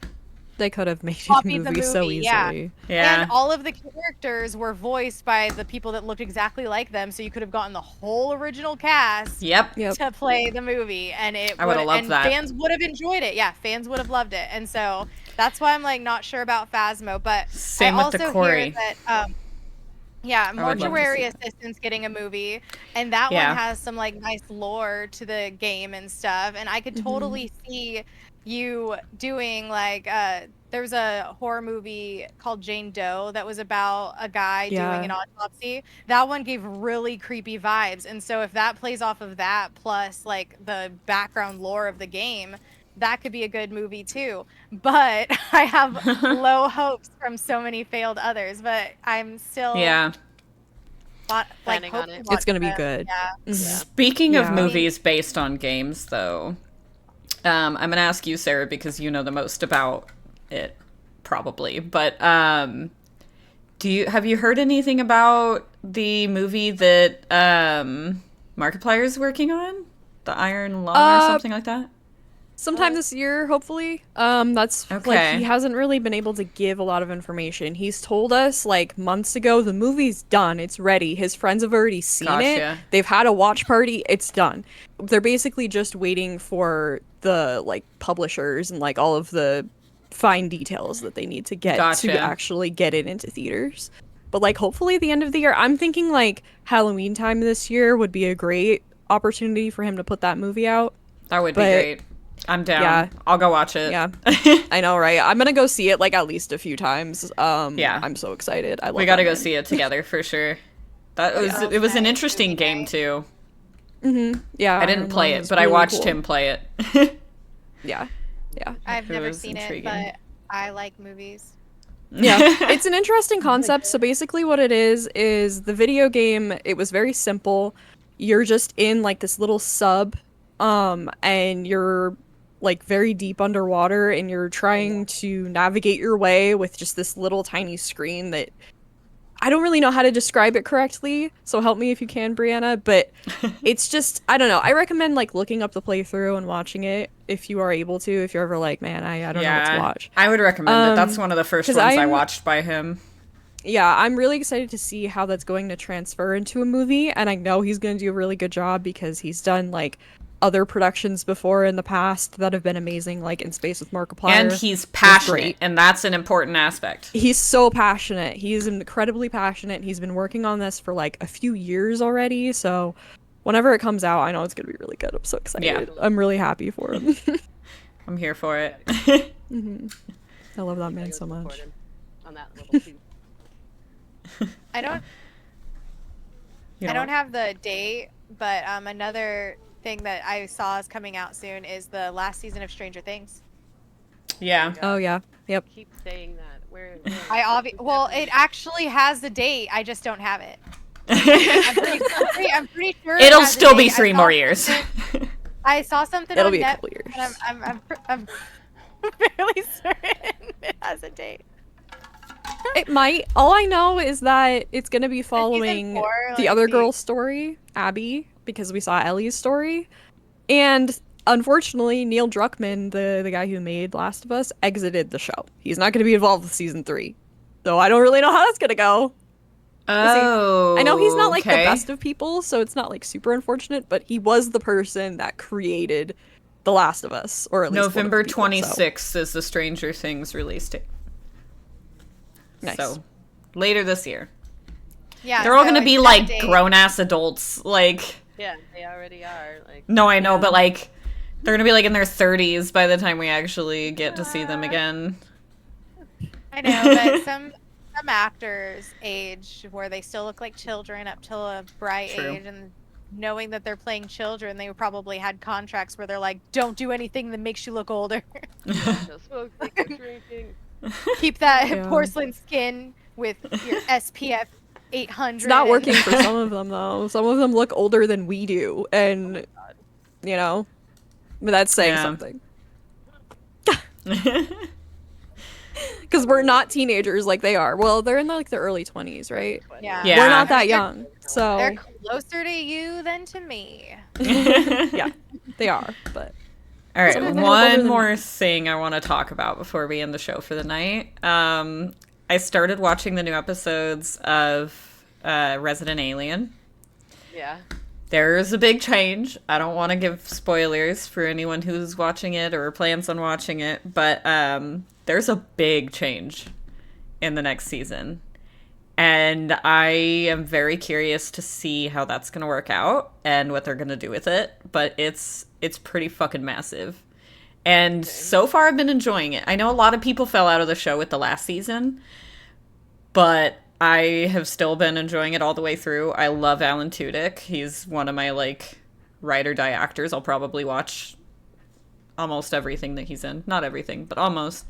Speaker 3: They could have made a
Speaker 2: copied the
Speaker 3: movie so
Speaker 2: movie,
Speaker 3: easily.
Speaker 2: yeah.
Speaker 1: Yeah.
Speaker 2: And all of the characters were voiced by the people that looked exactly like them, so you could have gotten the whole original cast
Speaker 1: Yep.
Speaker 3: Yep.
Speaker 2: to play the movie, and
Speaker 1: I would've loved
Speaker 2: and
Speaker 1: that.
Speaker 2: fans would have enjoyed it. Yeah, fans would have loved it, and so that's why I'm like not sure about Phasmo, but
Speaker 1: Same
Speaker 2: I
Speaker 1: with the
Speaker 2: also
Speaker 1: Quarry.
Speaker 2: hear that yeah,
Speaker 1: would love to
Speaker 2: Mortuary
Speaker 1: see that.
Speaker 2: Assistant's getting a movie, and that
Speaker 1: Yeah.
Speaker 2: one has some like nice lore to the game and stuff, and I could totally see you doing like there's a horror movie called Jane Doe that was about a guy
Speaker 3: Yeah.
Speaker 2: doing an autopsy. That one gave really creepy vibes, and so if that plays off of that plus like the background lore of the game, that could be a good movie too. But I have low hopes from so many failed others, but I'm still
Speaker 1: Yeah.
Speaker 2: like
Speaker 4: Planning on
Speaker 2: hope to
Speaker 4: it.
Speaker 2: watch
Speaker 3: It's gonna be
Speaker 2: them.
Speaker 3: good.
Speaker 2: Yeah.
Speaker 3: Mhm.
Speaker 1: Speaking of
Speaker 3: Yeah.
Speaker 1: movies based on games, though, I'm gonna ask you, Sarah, because you know the most about it, probably. But have you heard anything about the movie that Markiplier's working on, the Iron Lung or something like that?
Speaker 3: Sometime this year, hopefully. That's
Speaker 1: Okay.
Speaker 3: like he hasn't really been able to give a lot of information. He's told us like months ago the movie's done, it's ready. His friends have already seen it.
Speaker 1: Gotcha.
Speaker 3: They've had a watch party, it's done. They're basically just waiting for the like publishers and like all of the fine details that they need to get
Speaker 1: Gotcha.
Speaker 3: to actually get it into theaters. But like hopefully the end of the year, I'm thinking like Halloween time this year would be a great opportunity for him to put that movie out.
Speaker 1: That would be
Speaker 3: But-
Speaker 1: great. I'm down.
Speaker 3: Yeah.
Speaker 1: I'll go watch it.
Speaker 3: Yeah. I know, right? I'm gonna go see it like at least a few times.
Speaker 1: Yeah.
Speaker 3: I'm so excited. I love
Speaker 1: We gotta
Speaker 3: that
Speaker 1: go
Speaker 3: man.
Speaker 1: see it together for sure. That was
Speaker 2: Yeah.
Speaker 1: it was an
Speaker 2: Okay.
Speaker 1: interesting game too.
Speaker 3: Yeah.
Speaker 1: I didn't
Speaker 3: Iron
Speaker 1: play
Speaker 3: Lung
Speaker 1: it,
Speaker 3: is
Speaker 1: but I
Speaker 3: really
Speaker 1: watched
Speaker 3: cool.
Speaker 1: him play it.
Speaker 3: Yeah. Yeah.
Speaker 2: I've
Speaker 1: It
Speaker 2: never
Speaker 1: was
Speaker 2: seen
Speaker 1: intriguing.
Speaker 2: it, but I like movies.
Speaker 3: Yeah. It's an interesting concept. So basically what it is the video game, it was very simple. You're just in like this little sub and you're like very deep underwater and you're trying to navigate your way with just this little tiny screen that I don't really know how to describe it correctly, so help me if you can, Brianna, but it's just, I don't know. I recommend like looking up the playthrough and watching it if you are able to, if you're ever like, man, I don't know what to watch.
Speaker 1: I would recommend it. That's one of the first
Speaker 3: 'cause
Speaker 1: ones I
Speaker 3: I'm-
Speaker 1: watched by him.
Speaker 3: Yeah, I'm really excited to see how that's going to transfer into a movie, and I know he's going to do a really good job because he's done like other productions before in the past that have been amazing, like In Space with Markiplier.
Speaker 1: And he's passionate,
Speaker 3: great.
Speaker 1: and that's an important aspect.
Speaker 3: He's so passionate. He's incredibly passionate. He's been working on this for like a few years already, so whenever it comes out, I know it's gonna be really good. I'm so excited.
Speaker 1: Yeah.
Speaker 3: I'm really happy for him.
Speaker 1: I'm here for it.
Speaker 3: I love that man
Speaker 4: Gotta
Speaker 3: so
Speaker 4: support
Speaker 3: much.
Speaker 4: him on that little too.
Speaker 2: I don't
Speaker 1: You
Speaker 2: I
Speaker 1: know
Speaker 2: don't have the date, but another thing that I saw is coming out soon is the last season of Stranger Things.
Speaker 1: Yeah.
Speaker 3: Oh yeah. Yep.
Speaker 4: Keep saying that. Where
Speaker 2: Well, it actually has the date. I just don't have it. I'm pretty sure
Speaker 1: It'll
Speaker 2: it has a
Speaker 1: still be
Speaker 2: date.
Speaker 1: 3 more years.
Speaker 2: I saw something
Speaker 3: It'll
Speaker 2: on
Speaker 3: be a
Speaker 2: Netflix,
Speaker 3: couple years.
Speaker 2: and I'm fairly certain it has a date.
Speaker 3: It might. All I know is that it's gonna be following
Speaker 2: four,
Speaker 3: the
Speaker 2: like,
Speaker 3: other girl's story, Abby, because we saw Ellie's story, and unfortunately, Neil Druckmann, the guy who made Last of Us, exited the show. He's not gonna be involved with season 3, so I don't really know how that's gonna go.
Speaker 1: Oh.
Speaker 3: I know he's not like the
Speaker 1: okay.
Speaker 3: best of people, so it's not like super unfortunate, but he was the person that created The Last of Us, or at least one of the
Speaker 1: November
Speaker 3: people, so.
Speaker 1: 26th is the Stranger Things release date.
Speaker 3: Nice.
Speaker 1: So, later this year.
Speaker 2: Yeah,
Speaker 1: They're all
Speaker 2: so
Speaker 1: gonna
Speaker 2: it
Speaker 1: be
Speaker 2: has a
Speaker 1: like
Speaker 2: date.
Speaker 1: grown-ass adults. Like,
Speaker 4: Yeah, they already are. Like,
Speaker 1: no, I know, but like, they're gonna be like in their 30s by the time we actually get to see them again.
Speaker 2: I know, but some actors age where they still look like children up till a bright
Speaker 1: True.
Speaker 2: age, and knowing that they're playing children, they probably had contracts where they're like, "Don't do anything that makes you look older.
Speaker 4: no smoking, no drinking.
Speaker 2: Keep that
Speaker 3: Yeah.
Speaker 2: porcelain skin with your SPF 800."
Speaker 3: It's not working for some of them, though. Some of them look older than we do, and, you know, but that's saying
Speaker 1: Yeah.
Speaker 3: something. Because we're not teenagers like they are. Well, they're in like the early 20s, right?
Speaker 2: Yeah.
Speaker 1: Yeah.
Speaker 3: We're not that
Speaker 2: They're-
Speaker 3: young, so
Speaker 2: They're closer to you than to me.
Speaker 3: yeah, they are. But
Speaker 1: All right,
Speaker 3: Some of them look older
Speaker 1: one
Speaker 3: than
Speaker 1: more
Speaker 3: me.
Speaker 1: thing I want to talk about before we end the show for the night. I started watching the new episodes of Resident Alien.
Speaker 4: Yeah.
Speaker 1: There's a big change. I don't want to give spoilers for anyone who's watching it or plans on watching it, but there's a big change in the next season. And I am very curious to see how that's going to work out and what they're going to do with it, but it's pretty fucking massive. And so far I've been enjoying it. I know a lot of people fell out of the show with the last season, but I have still been enjoying it all the way through. I love Alan Tudyk. He's one of my, like, ride or die actors. I'll probably watch almost everything that he's in. Not everything, but almost.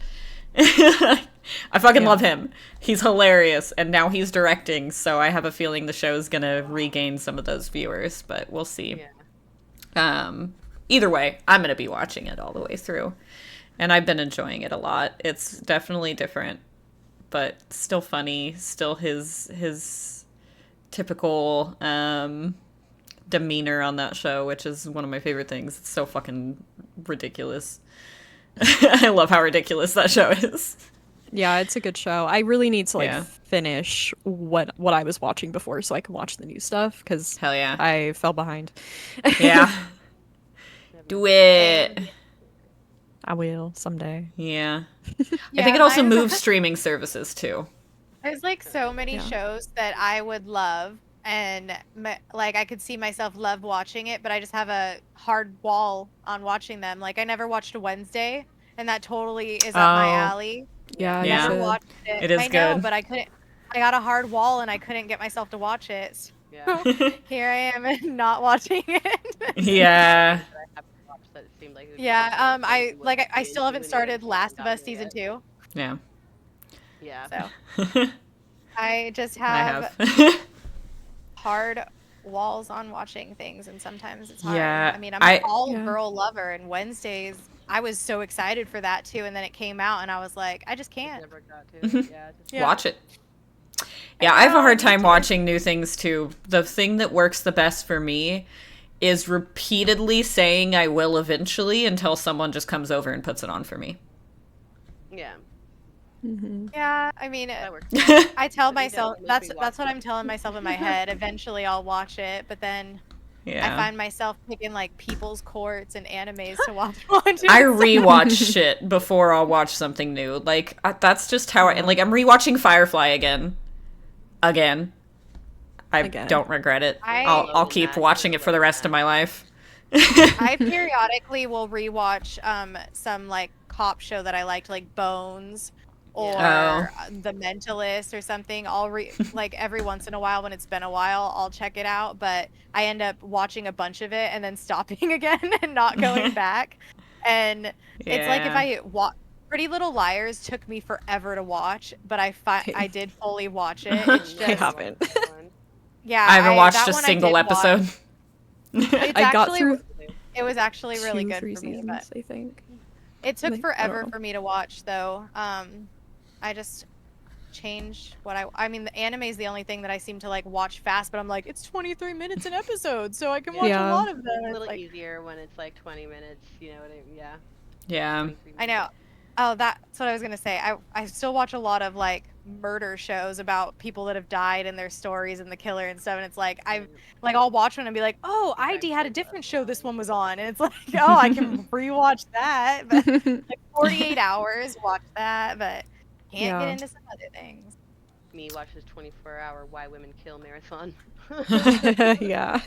Speaker 1: I fucking love him. He's hilarious, and now he's directing, so I have a feeling the show's gonna regain some of those viewers, but we'll see.
Speaker 4: Yeah.
Speaker 1: Either way, I'm gonna be watching it all the way through, and I've been enjoying it a lot. It's definitely different, but still funny. Still his typical demeanor on that show, which is one of my favorite things. It's so fucking ridiculous. I love how ridiculous that show is.
Speaker 3: yeah, it's a good show. I really need to like
Speaker 1: Yeah.
Speaker 3: finish what I was watching before so I can watch the new stuff because
Speaker 1: Hell yeah.
Speaker 3: I fell behind.
Speaker 1: Yeah. Do it.
Speaker 3: I will someday.
Speaker 1: Yeah.
Speaker 2: Yeah,
Speaker 1: I think it also
Speaker 2: mine-
Speaker 1: moves streaming services too.
Speaker 2: There's like so many
Speaker 3: Yeah.
Speaker 2: shows that I would love, and like I could see myself love watching it, but I just have a hard wall on watching them. Like I never watched Wednesday, and that totally is up my
Speaker 1: Oh.
Speaker 2: alley.
Speaker 3: Yeah,
Speaker 1: Yeah.
Speaker 3: you
Speaker 2: Never
Speaker 3: should.
Speaker 2: watched it.
Speaker 1: It is
Speaker 2: I know,
Speaker 1: good.
Speaker 2: but I couldn't. I got a hard wall, and I couldn't get myself to watch it.
Speaker 4: Yeah.
Speaker 2: Here I am not watching it.
Speaker 1: Yeah.
Speaker 4: I haven't watched that. It seemed like it was
Speaker 2: Yeah,
Speaker 4: something that
Speaker 2: I
Speaker 4: you
Speaker 2: like
Speaker 4: wouldn't
Speaker 2: I
Speaker 4: be
Speaker 2: still haven't
Speaker 4: into and
Speaker 2: started
Speaker 4: you
Speaker 2: Last of
Speaker 4: haven't
Speaker 2: Us
Speaker 4: gotten
Speaker 2: season
Speaker 4: yet.
Speaker 2: 2,
Speaker 1: Yeah.
Speaker 4: Yeah.
Speaker 2: so I just
Speaker 1: I
Speaker 2: have
Speaker 1: have.
Speaker 2: hard walls on watching things, and sometimes it's hard.
Speaker 1: Yeah,
Speaker 2: I mean, I'm
Speaker 1: I-
Speaker 2: an all
Speaker 3: Yeah.
Speaker 2: girl lover, and Wednesdays I was so excited for that too, and then it came out, and I was like, I just can't.
Speaker 4: Never got to it. Yeah. Just,
Speaker 2: Yeah.
Speaker 1: Watch it. Yeah, I have a hard
Speaker 2: know, me
Speaker 1: time
Speaker 2: too.
Speaker 1: watching new things too. The thing that works the best for me is repeatedly saying I will eventually until someone just comes over and puts it on for me.
Speaker 4: Yeah.
Speaker 2: Yeah, I mean,
Speaker 4: That works.
Speaker 2: I tell
Speaker 4: But you
Speaker 2: myself
Speaker 4: don't make
Speaker 2: that's
Speaker 4: me
Speaker 2: that's
Speaker 4: watch
Speaker 2: what
Speaker 4: it.
Speaker 2: I'm telling myself in my head. Eventually, I'll watch it, but then I
Speaker 1: Yeah.
Speaker 2: find myself picking like People's Courts and animes to watch. Onto
Speaker 1: I
Speaker 2: instead.
Speaker 1: rewatch shit before I'll watch something new. Like that's just how I and like I'm rewatching Firefly again. I
Speaker 3: again.
Speaker 1: don't regret it.
Speaker 2: I-
Speaker 1: I'll keep watching it for the rest of my life.
Speaker 2: I periodically will rewatch some like cop show that I liked, like Bones or The Mentalist or something. Like every once in a while when it's been a while, I'll check it out. But I end up watching a bunch of it and then stopping again and not going back. And it's like if I Pretty Little Liars took me forever to watch, but I did fully watch it. It's just
Speaker 3: I haven't.
Speaker 2: yeah.
Speaker 1: I haven't watched
Speaker 2: that
Speaker 1: a
Speaker 2: one I
Speaker 1: single
Speaker 2: did
Speaker 1: episode.
Speaker 2: watch. It's
Speaker 3: I got
Speaker 2: actually
Speaker 3: through
Speaker 2: it was actually really good
Speaker 3: 3
Speaker 2: for me,
Speaker 3: seasons,
Speaker 2: but
Speaker 3: I think.
Speaker 2: it took
Speaker 3: I don't
Speaker 2: forever
Speaker 3: know.
Speaker 2: for me to watch though. I just changed what I mean the anime is the only thing that I seem to like watch fast, but I'm like it's 23 minutes an episode, so I can watch
Speaker 3: Yeah.
Speaker 2: a lot of them.
Speaker 4: It's a
Speaker 2: It's
Speaker 4: little
Speaker 2: like,
Speaker 4: easier when it's like 20 minutes, you know what I mean? Yeah.
Speaker 1: Yeah.
Speaker 4: 23
Speaker 2: I know.
Speaker 4: minutes.
Speaker 2: Oh, that's what I was gonna say. I still watch a lot of like murder shows about people that have died and their stories and the killer and stuff. And it's like I'll watch one and be like, oh, ID had a different show this one was on, and it's like, oh, I can rewatch that. But like 48 hours, watch that, but can't get
Speaker 3: Yeah.
Speaker 2: into some other things.
Speaker 4: Me watch this 24-hour Why Women Kill marathon.
Speaker 3: Yeah.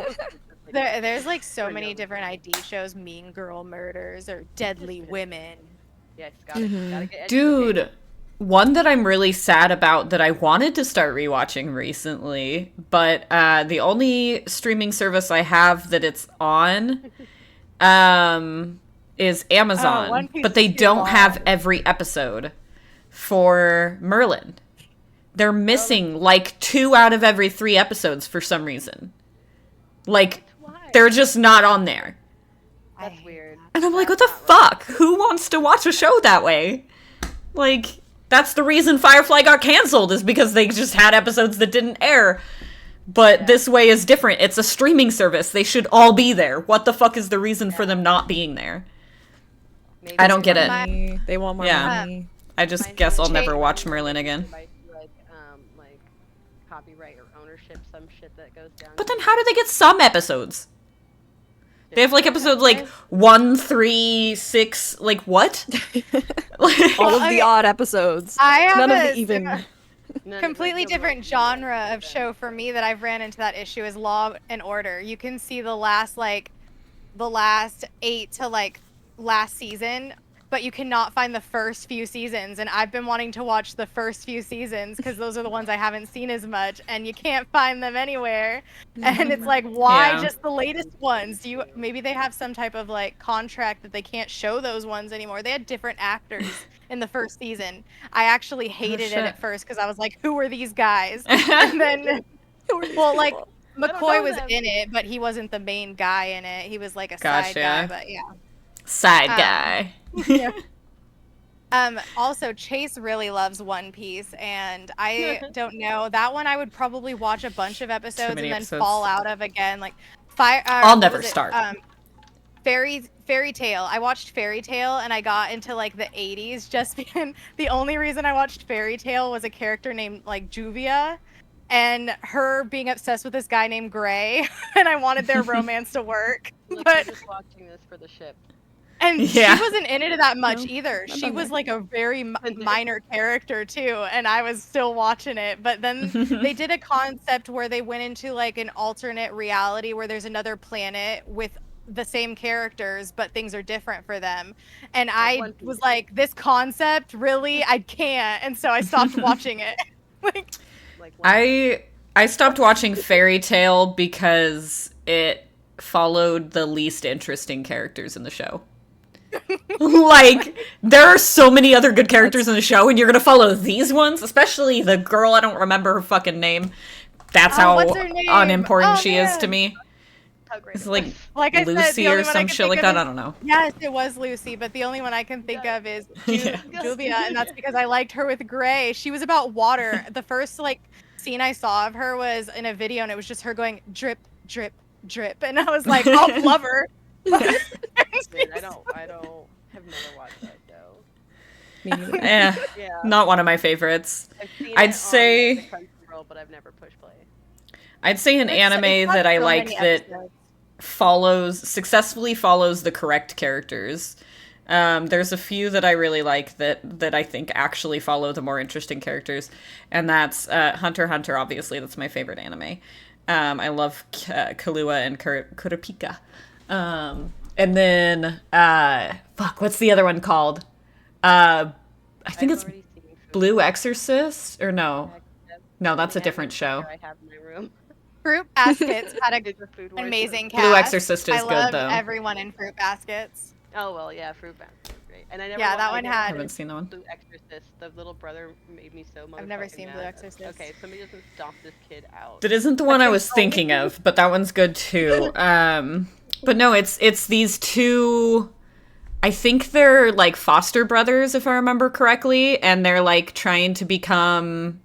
Speaker 2: There's like so
Speaker 4: For no
Speaker 2: many different ID shows, Mean Girl Murders or Deadly Women.
Speaker 4: Yeah, it's gotta get educated.
Speaker 1: Dude, one that I'm really sad about that I wanted to start rewatching recently, but the only streaming service I have that it's on is
Speaker 2: One
Speaker 1: Amazon,
Speaker 2: Piece
Speaker 1: but they
Speaker 2: is too
Speaker 1: don't have
Speaker 2: long.
Speaker 1: every episode for Merlin. They're missing like 2 out of every 3 episodes for some reason. Like,
Speaker 4: Why?
Speaker 1: they're just not on there.
Speaker 2: I
Speaker 4: That's
Speaker 2: hate
Speaker 4: weird.
Speaker 1: And I'm like, what
Speaker 4: That's
Speaker 1: the
Speaker 4: not right.
Speaker 1: fuck? Who wants to watch a show that way? Like, that's the reason Firefly got canceled, is because they just had episodes that didn't air. But this way is different. It's a streaming service. They should all be there. What the fuck is the reason for them not being there?
Speaker 4: Maybe
Speaker 1: I don't
Speaker 4: it's
Speaker 1: get it.
Speaker 3: Money. They want more
Speaker 1: Yeah.
Speaker 3: money.
Speaker 1: I just
Speaker 4: Mine's
Speaker 1: guess
Speaker 4: gonna
Speaker 1: I'll never
Speaker 2: change.
Speaker 1: watch Merlin again.
Speaker 4: Like copyright or ownership, some shit that goes down.
Speaker 1: But then how do they get some episodes? They have like episodes like 1, 3, 6, like what?
Speaker 3: All of
Speaker 2: I
Speaker 3: the
Speaker 2: mean,
Speaker 3: odd episodes.
Speaker 2: I have
Speaker 3: None of
Speaker 2: a
Speaker 3: the even.
Speaker 4: None of
Speaker 2: completely
Speaker 4: the
Speaker 2: different
Speaker 4: ones
Speaker 2: genre of
Speaker 4: that-
Speaker 2: show for me that I've ran into that issue is Law and Order. You can see the last 8 to like last season, but you cannot find the first few seasons. And I've been wanting to watch the first few seasons because those are the ones I haven't seen as much, and you can't find them anywhere. And it's like, why
Speaker 1: Yeah.
Speaker 2: just the latest ones? Maybe they have some type of like contract that they can't show those ones anymore. They had different actors in the first season. I actually hated it
Speaker 1: shit.
Speaker 2: at first because I was like, who are these guys? And then, well, like McCoy
Speaker 4: know
Speaker 2: was
Speaker 4: them.
Speaker 2: in it, but he wasn't the main guy in it. He was like a side
Speaker 1: Gotcha.
Speaker 2: guy, but yeah.
Speaker 1: Side guy.
Speaker 2: Also, Chase really loves One Piece, and I don't know that one. I would probably watch a bunch of episodes and
Speaker 1: many
Speaker 2: then
Speaker 1: episodes.
Speaker 2: fall out of again. Like Fire.
Speaker 1: I'll
Speaker 2: what
Speaker 1: never
Speaker 2: was it?
Speaker 1: start.
Speaker 2: Fairy Tale. I watched Fairy Tale and I got into like the 80s just because the only reason I watched Fairy Tale was a character named like Juvia and her being obsessed with this guy named Gray and I wanted their romance to work.
Speaker 4: Like,
Speaker 2: But
Speaker 4: I'm just watching this for the ship.
Speaker 2: and
Speaker 1: Yeah.
Speaker 2: she wasn't in it that much
Speaker 3: No,
Speaker 2: either.
Speaker 3: not
Speaker 2: She
Speaker 3: that
Speaker 2: was
Speaker 3: much.
Speaker 2: like a very
Speaker 4: there.
Speaker 2: minor character too, and I was still watching it. But then they did a concept where they went into like an alternate reality where there's another planet with the same characters, but things are different for them. And I
Speaker 4: One Piece.
Speaker 2: was like, this concept, really? I can't. And so I stopped watching it. Like,
Speaker 4: Like
Speaker 1: I stopped watching Fairy Tale because it followed the least interesting characters in the show. Like, there are so many other good characters in the show, and you're gonna follow these ones, especially the girl, I don't remember her fucking name. That's
Speaker 2: Oh,
Speaker 1: how
Speaker 2: what's her name?
Speaker 1: unimportant
Speaker 2: Oh,
Speaker 1: she is to
Speaker 2: man.
Speaker 1: me.
Speaker 4: how great
Speaker 1: It's
Speaker 4: it
Speaker 1: like
Speaker 4: was.
Speaker 2: like I said,
Speaker 1: Lucy
Speaker 2: the only
Speaker 1: or
Speaker 2: one I
Speaker 1: some
Speaker 2: can
Speaker 1: shit
Speaker 2: think
Speaker 1: like
Speaker 2: of
Speaker 1: that,
Speaker 2: is-
Speaker 1: I don't know.
Speaker 2: Yes, it was Lucy, but the only one I can think of is
Speaker 1: Yeah.
Speaker 2: Juvia, and that's because I liked her with Gray. She was about water. The first like scene I saw of her was in a video, and it was just her going drip, drip, drip, and I was like, I'll love her.
Speaker 4: Man, I don't have never watched that show.
Speaker 3: Me neither.
Speaker 1: Eh,
Speaker 4: Yeah.
Speaker 1: not one of my favorites.
Speaker 4: I've seen
Speaker 1: I'd
Speaker 4: it
Speaker 1: say-
Speaker 4: on the Crunchyroll, but I've never pushed play.
Speaker 1: I'd say an anime
Speaker 2: got
Speaker 1: that I
Speaker 2: so
Speaker 1: like
Speaker 2: many
Speaker 1: that
Speaker 2: episodes.
Speaker 1: successfully follows the correct characters. There's a few that I really like that I think actually follow the more interesting characters, and that's Hunter x Hunter. Obviously, that's my favorite anime. I love Kahlua and Kurapika. And then fuck, what's the other one called? I think it's Blue Exorcist, or no? No, that's a different show.
Speaker 4: I have in my room.
Speaker 2: Fruit Baskets had
Speaker 4: It's a Food
Speaker 2: an
Speaker 4: Wars
Speaker 2: amazing
Speaker 4: show.
Speaker 2: cast.
Speaker 1: Blue Exorcist is
Speaker 2: I
Speaker 1: good,
Speaker 2: loved
Speaker 1: though.
Speaker 2: everyone in Fruit Baskets.
Speaker 4: Oh well, yeah, Fruit Basket was great. And I never.
Speaker 2: Yeah, that one
Speaker 1: I
Speaker 2: had.
Speaker 1: haven't seen that one.
Speaker 4: Blue Exorcist. The little brother made me so motherfucking
Speaker 2: I've never seen
Speaker 4: mad.
Speaker 2: Blue Exorcist.
Speaker 4: Okay, somebody doesn't stomp this kid out.
Speaker 1: That isn't the one I was thinking of, but that one's good too. But no, it's these two. I think they're like foster brothers, if I remember correctly, and they're like trying to become,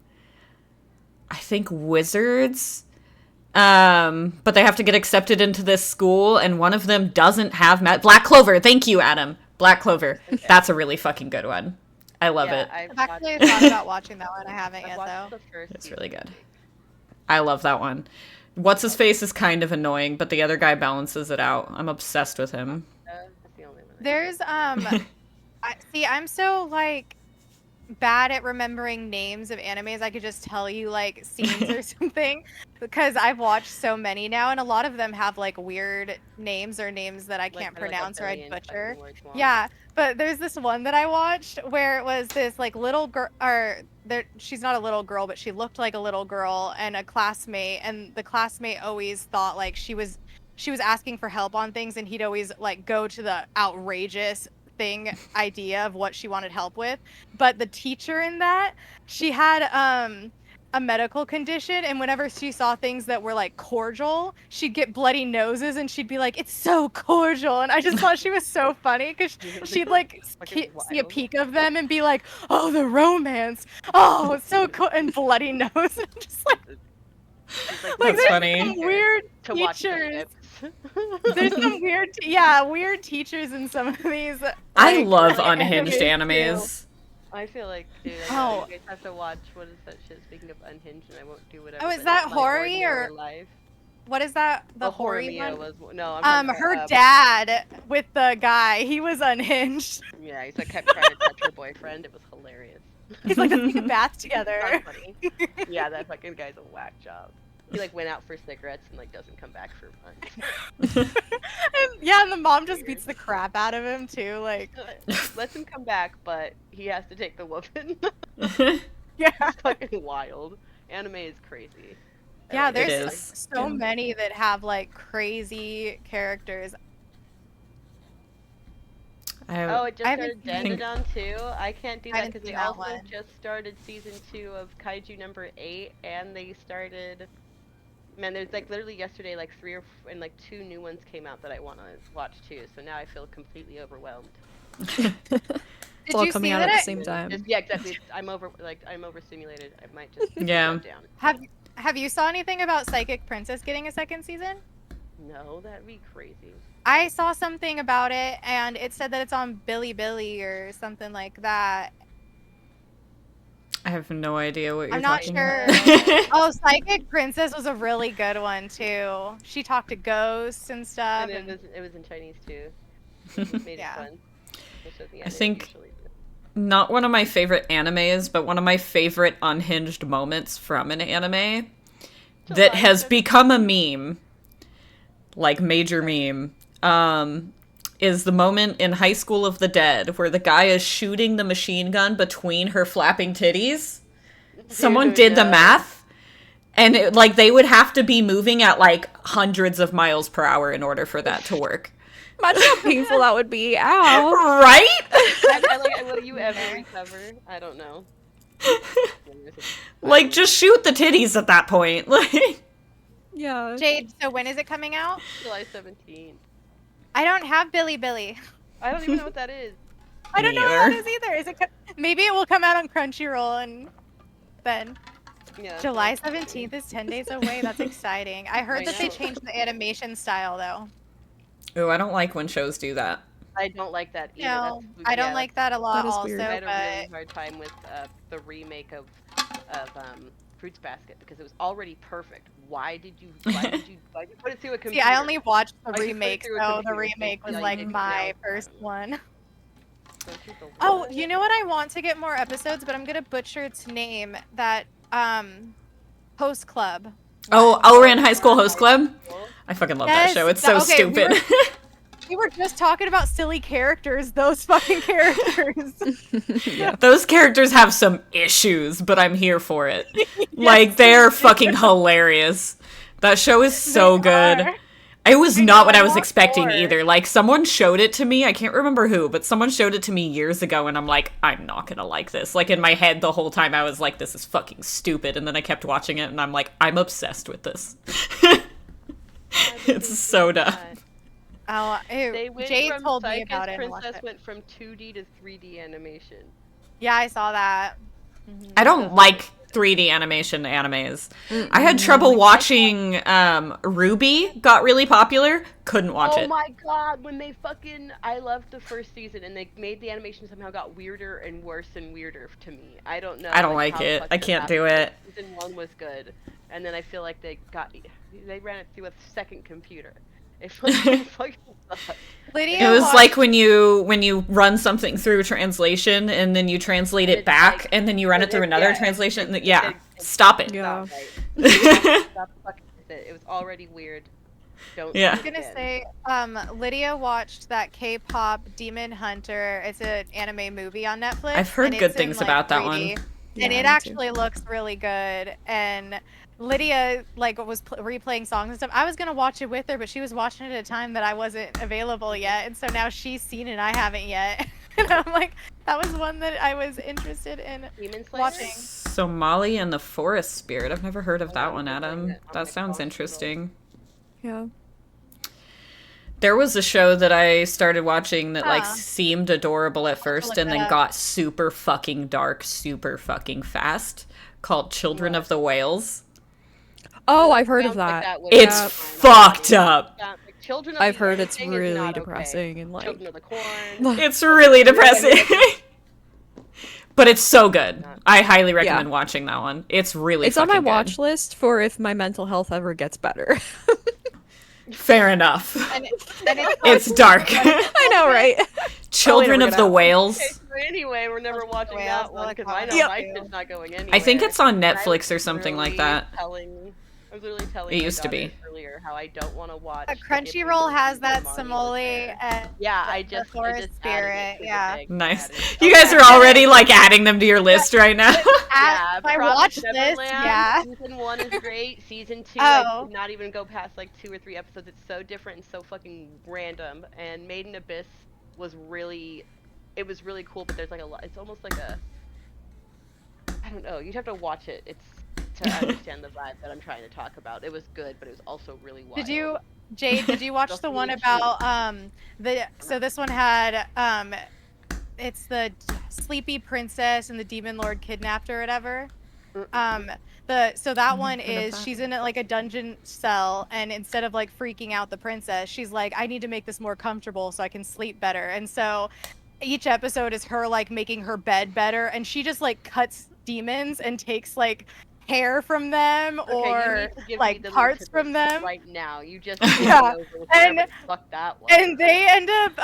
Speaker 1: I think, wizards. But they have to get accepted into this school, and one of them doesn't have Black Clover. Thank you, Adam. Black Clover. Okay. That's a really fucking good one. I love it.
Speaker 2: I've actually thought about watching that one. I haven't yet, though.
Speaker 1: It's really good. I love that one. What's his face is kind of annoying, but the other guy balances it out. I'm obsessed with him.
Speaker 4: That's the only one.
Speaker 2: There's I'm so like bad at remembering names of animes. I could just tell you like scenes or something because I've watched so many now, and a lot of them have like weird names or names that I can't pronounce or I'd butcher. Yeah, but there's this one that I watched where it was this like little girl, or she's not a little girl, but she looked like a little girl, and a classmate, and the classmate always thought like she was asking for help on things, and he'd always like go to the outrageous idea of what she wanted help with. But the teacher in that, she had a medical condition, and whenever she saw things that were like cordial, she'd get bloody noses, and she'd be like, "It's so cordial." And I just thought she was so funny because she'd like see a peek of them and be like, "Oh, the romance, oh, it's so cool," and bloody nose. Just like
Speaker 1: that's funny.
Speaker 2: Some weird teachers. There's some weird teachers in some of these.
Speaker 1: I love unhinged animes.
Speaker 4: Too. I feel like, dude, you guys have to watch, what is that shit? Speaking of unhinged, and I won't do whatever.
Speaker 2: Oh, is that Hori or
Speaker 4: life?
Speaker 2: What is that? The Hori one?
Speaker 4: Was no. I'm
Speaker 2: her dad with the guy. He was unhinged.
Speaker 4: Yeah, he's like kept trying to touch her boyfriend. It was hilarious.
Speaker 2: He's like, let's take a bath together.
Speaker 4: That's funny. Yeah, that fucking guy's a whack job. He like went out for cigarettes and like doesn't come back for months.
Speaker 2: and the mom just beats the crap out of him too. Like,
Speaker 4: lets him come back, but he has to take the whooping.
Speaker 2: Yeah,
Speaker 4: it's fucking wild. Anime is crazy.
Speaker 2: Yeah, there's so many that have like crazy characters.
Speaker 4: It just started Dandadan too. I can't do that because they also just started season 2 of Kaiju number 8, and they started. Man, there's like literally yesterday, like 3 and 2 new ones came out that I want to watch too. So now I feel completely overwhelmed.
Speaker 3: It's all coming out at the same time.
Speaker 4: Yeah, exactly. I'm overstimulated. I might just go down.
Speaker 2: Have you saw anything about Psychic Princess getting a second season?
Speaker 4: No, that'd be crazy.
Speaker 2: I saw something about it, and it said that it's on Bilibili or something like that.
Speaker 1: I have no idea what you're
Speaker 2: I'm not
Speaker 1: talking
Speaker 2: sure.
Speaker 1: about.
Speaker 2: Oh, Psychic Princess was a really good one too. She talked to ghosts and stuff.
Speaker 4: And it was in Chinese too. It made it fun.
Speaker 1: I think not one of my favorite animes, but one of my favorite unhinged moments from an anime that has become a meme, like major meme, is the moment in High School of the Dead where the guy is shooting the machine gun between her flapping titties. Someone did the math, and they would have to be moving at like hundreds of miles per hour in order for that to work.
Speaker 3: Imagine how painful that would be. Ow.
Speaker 1: Right?
Speaker 4: Will you ever recover? I don't know.
Speaker 1: Just shoot the titties at that point.
Speaker 3: Yeah.
Speaker 2: Jade, so when is it coming out?
Speaker 4: July 17th.
Speaker 2: I don't have Bilibili.
Speaker 4: I don't even know what that is.
Speaker 2: I don't know what that is either. Is it? Maybe it will come out on Crunchyroll, and then July 17th is 10 days away. That's exciting. I heard that they changed the animation style though.
Speaker 1: Ooh, I don't like when shows do that.
Speaker 4: I don't like that either.
Speaker 2: No, I don't like that a lot also.
Speaker 3: Weird.
Speaker 4: I had a really hard time with the remake of Fruits Basket because it was already perfect. Why did you put it through a computer?
Speaker 2: See, I only watched the remake, so the remake was like my first one. Oh, you know what? I want to get more episodes, but I'm gonna butcher its name. That Host Club.
Speaker 1: Oh, Ouran High School Host Club. I fucking love that
Speaker 2: Yes,
Speaker 1: show. It's so
Speaker 2: okay,
Speaker 1: stupid.
Speaker 2: We were just talking about silly characters, those fucking characters.
Speaker 3: Yeah.
Speaker 1: Those characters have some issues, but I'm here for it.
Speaker 2: Yes,
Speaker 1: Like, they're
Speaker 2: they do.
Speaker 1: fucking hilarious. That show is so
Speaker 2: They
Speaker 1: good.
Speaker 2: are.
Speaker 1: It was
Speaker 2: I
Speaker 1: not
Speaker 2: know,
Speaker 1: what
Speaker 2: I
Speaker 1: I was
Speaker 2: want
Speaker 1: expecting
Speaker 2: more.
Speaker 1: either. Like, someone showed it to me. I can't remember who, but someone showed it to me years ago, and I'm like, I'm not gonna like this. Like, in my head, the whole time, I was like, this is fucking stupid. And then I kept watching it, and I'm like, I'm obsessed with this. It's so dumb.
Speaker 2: Oh,
Speaker 4: They went
Speaker 2: Jade
Speaker 4: from
Speaker 2: told me
Speaker 4: Psychic
Speaker 2: about it. And I watched
Speaker 4: Princess
Speaker 2: it.
Speaker 4: went from 2D to 3D animation.
Speaker 2: Yeah, I saw that.
Speaker 1: I don't like 3D animes. I had trouble watching Ruby got really popular. Couldn't watch
Speaker 4: Oh
Speaker 1: it.
Speaker 4: my god, when they fucking... I loved the first season, and they made the animation somehow got weirder and worse and weirder to me. I don't know.
Speaker 1: I don't like
Speaker 4: how
Speaker 1: it.
Speaker 4: fucked
Speaker 1: I
Speaker 4: it
Speaker 1: can't do
Speaker 4: happened.
Speaker 1: it.
Speaker 4: Season 1 was good, and then I feel like they ran it through a second computer. It fucking sucked.
Speaker 2: Lydia
Speaker 1: It was
Speaker 2: watched-
Speaker 1: like when you run something through translation and then you translate it
Speaker 4: It's
Speaker 1: back
Speaker 4: like-
Speaker 1: and then you run it through another
Speaker 4: yeah,
Speaker 1: translation.
Speaker 4: it-
Speaker 1: Yeah,
Speaker 4: it-
Speaker 1: stop it.
Speaker 3: Yeah.
Speaker 4: Stop fucking with it. It was already weird. Don't
Speaker 1: Yeah.
Speaker 4: do
Speaker 2: I was
Speaker 4: it
Speaker 2: gonna
Speaker 4: again.
Speaker 2: say, Lydia watched that K-pop Demon Hunter. It's an anime movie on Netflix.
Speaker 1: I've heard
Speaker 2: and
Speaker 1: good
Speaker 2: it's
Speaker 1: things
Speaker 2: in,
Speaker 1: about that
Speaker 2: 3D,
Speaker 1: one.
Speaker 3: Yeah,
Speaker 2: and
Speaker 3: me
Speaker 2: it
Speaker 3: too.
Speaker 2: actually looks really good. And Lydia was replaying songs and stuff. I was gonna watch it with her, but she was watching it at a time that I wasn't available yet, and so now she's seen it and I haven't yet. And I'm like, that was one that I was interested in
Speaker 4: Demon Slayer?
Speaker 2: watching.
Speaker 1: Somali and the Forest Spirit. I've never heard of that one,
Speaker 4: I'm
Speaker 1: Adam.
Speaker 4: playing it on
Speaker 1: That
Speaker 4: my
Speaker 1: sounds
Speaker 4: console.
Speaker 1: interesting.
Speaker 3: Yeah.
Speaker 1: There was a show that I started watching that like
Speaker 2: Huh.
Speaker 1: seemed adorable at first
Speaker 2: look
Speaker 1: and
Speaker 2: that
Speaker 1: then
Speaker 2: up.
Speaker 1: got super fucking dark super fucking fast, called Children
Speaker 4: What?
Speaker 1: of the Whales.
Speaker 3: Oh, I've heard of
Speaker 4: Sounds like
Speaker 3: that.
Speaker 4: would
Speaker 1: It's
Speaker 4: be
Speaker 1: fucked up.
Speaker 4: Yeah, like, Children of
Speaker 3: I've
Speaker 4: the
Speaker 3: heard it's
Speaker 4: Everything is
Speaker 3: really
Speaker 4: not okay.
Speaker 3: depressing and like
Speaker 4: Children of the Corn.
Speaker 1: It's really depressing. But it's so good. I highly recommend watching that one. It's really
Speaker 3: it's on my
Speaker 1: fucking good.
Speaker 3: watch list for if my mental health ever gets better.
Speaker 1: Fair enough.
Speaker 2: And it's
Speaker 1: It's dark.
Speaker 3: I know, right?
Speaker 1: Children
Speaker 3: never
Speaker 1: of
Speaker 3: get
Speaker 1: the
Speaker 3: out.
Speaker 1: Whales.
Speaker 4: Okay, so anyway, we're never
Speaker 2: Children of the
Speaker 4: watching
Speaker 2: Whales,
Speaker 4: that
Speaker 2: I
Speaker 4: one
Speaker 2: like
Speaker 4: because
Speaker 2: that
Speaker 4: I
Speaker 2: one
Speaker 4: know
Speaker 3: Yep.
Speaker 4: my
Speaker 2: too.
Speaker 4: shit's not going anywhere.
Speaker 1: I think it's on
Speaker 4: And I
Speaker 1: Netflix
Speaker 4: was
Speaker 1: or something like
Speaker 4: literally
Speaker 1: that.
Speaker 4: I was literally telling
Speaker 1: It
Speaker 4: my
Speaker 1: used to be.
Speaker 4: daughter earlier how I don't want to watch. the
Speaker 2: Crunchyroll
Speaker 4: Ghibli
Speaker 2: has
Speaker 4: movies
Speaker 2: that
Speaker 4: with Mommy
Speaker 2: Somali
Speaker 4: there.
Speaker 2: and
Speaker 4: Yeah,
Speaker 2: the
Speaker 4: I just
Speaker 2: Forest
Speaker 4: I just added
Speaker 2: Spirit,
Speaker 4: it to the
Speaker 2: yeah.
Speaker 4: thing.
Speaker 1: Nice.
Speaker 4: Added it.
Speaker 1: You guys are already like adding them to your list right now.
Speaker 4: Yeah,
Speaker 2: my
Speaker 4: Promised
Speaker 2: watch list,
Speaker 4: Neverland,
Speaker 2: yeah.
Speaker 4: Season 1 is great. Season 2,
Speaker 2: Oh.
Speaker 4: I could not even go past like 2 or 3 episodes. It's so different and so fucking random. And Made in Abyss was really, it was really cool. But there's like a lot. It's almost like a, I don't know. You'd have to watch it. It's to understand the vibe that I'm trying to talk about. It was good, but it was also really wild.
Speaker 2: Did you, Jade? Did you watch
Speaker 4: Just
Speaker 2: the one
Speaker 4: really
Speaker 2: about So this one had it's the Sleepy Princess and the Demon Lord kidnapped her or whatever. So that one
Speaker 1: heard of
Speaker 2: is
Speaker 1: that.
Speaker 2: she's in like a dungeon cell, and instead of like freaking out the princess, she's like, I need to make this more comfortable so I can sleep better. And so each episode is her like making her bed better, and she just like cuts demons and takes like hair from them
Speaker 4: Okay, you
Speaker 2: or
Speaker 4: need to give me
Speaker 2: like
Speaker 4: the link
Speaker 2: parts
Speaker 4: to
Speaker 2: from
Speaker 4: this
Speaker 2: them.
Speaker 4: right now. You just
Speaker 2: Yeah, and-
Speaker 4: fuck that one.
Speaker 2: And they end up,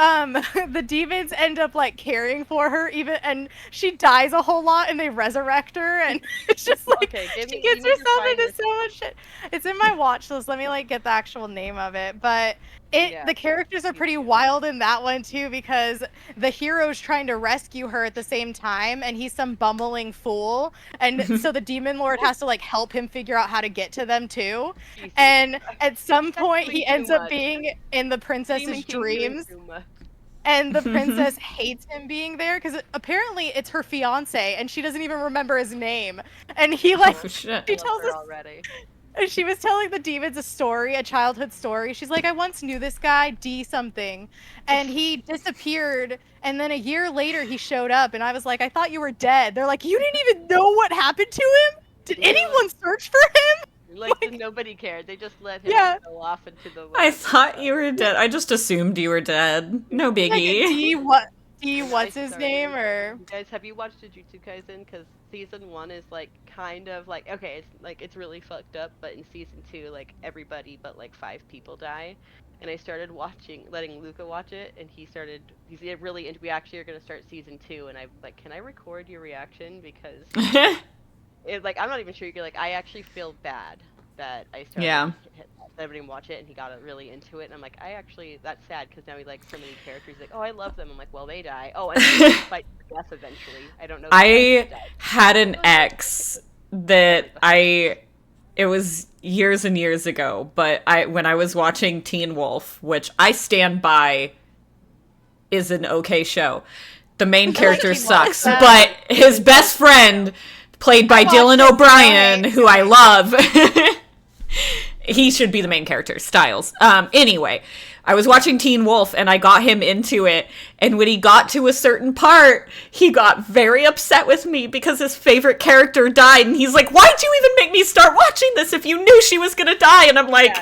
Speaker 2: the demons end up like caring for her even, and she dies a whole lot, and they resurrect her, and it's just like
Speaker 4: Okay, give
Speaker 2: she
Speaker 4: me-
Speaker 2: gets
Speaker 4: you need to
Speaker 2: herself
Speaker 4: find
Speaker 2: into
Speaker 4: this.
Speaker 2: so much shit. It's in my watch list. Let me like get the actual name of it, but
Speaker 4: Yeah,
Speaker 2: the characters are
Speaker 4: me
Speaker 2: pretty
Speaker 4: too.
Speaker 2: wild in that one too, because the hero's trying to rescue her at the same time, and he's some bumbling fool, and so the demon lord has to like help him figure out how to get to them too.
Speaker 4: Jesus.
Speaker 2: And at some point,
Speaker 4: doing
Speaker 2: he
Speaker 4: too
Speaker 2: ends up
Speaker 4: much.
Speaker 2: being in the princess's
Speaker 4: Demon King doing
Speaker 2: dreams,
Speaker 4: too much.
Speaker 2: and the princess hates him being there because apparently it's her fiance, and she doesn't even remember his name. And he like,
Speaker 1: Oh shit.
Speaker 2: she
Speaker 4: Love
Speaker 2: tells
Speaker 4: her
Speaker 2: us,
Speaker 4: already.
Speaker 2: and she was telling the demons a story, a childhood story. She's like, I once knew this guy, D something, and he disappeared. And then a year later, he showed up, and I was like, I thought you were dead. They're like, you didn't even know what happened to him? Did anyone search for him?
Speaker 4: Like, nobody cared. They just let him
Speaker 2: Yeah.
Speaker 4: go off into the.
Speaker 1: I
Speaker 4: woods.
Speaker 1: thought you were dead. I just assumed you were dead. No
Speaker 2: Like,
Speaker 1: biggie.
Speaker 2: D, what's his name, or
Speaker 4: You guys, have you watched Jujutsu Kaisen? Because season 1 is like kind of like, okay, it's like it's really fucked up, but in season 2, like everybody but like 5 people die. And I started letting Luca watch it, and he's really into. We actually are gonna start season 2, and I'm like, can I record your reaction because. It's like I'm not even sure. You're like I actually feel bad that I started.
Speaker 1: Yeah.
Speaker 4: Everybody watch it, and he got really into it. And I'm like, that's sad because now he likes so many characters. He's like, oh, I love them. I'm like, well, they die. Oh, and they fight to death eventually. I don't know. If
Speaker 1: I
Speaker 4: died.
Speaker 1: had an ex that it was years and years ago, but when I was watching Teen Wolf, which I stand by is an okay show. The main character sucks, but his best friend, played by Dylan O'Brien, who I love, he should be the main character, Styles. Anyway, I was watching Teen Wolf and I got him into it, and when he got to a certain part, he got very upset with me because his favorite character died, and he's like, why'd you even make me start watching this if you knew she was gonna die? And I'm like,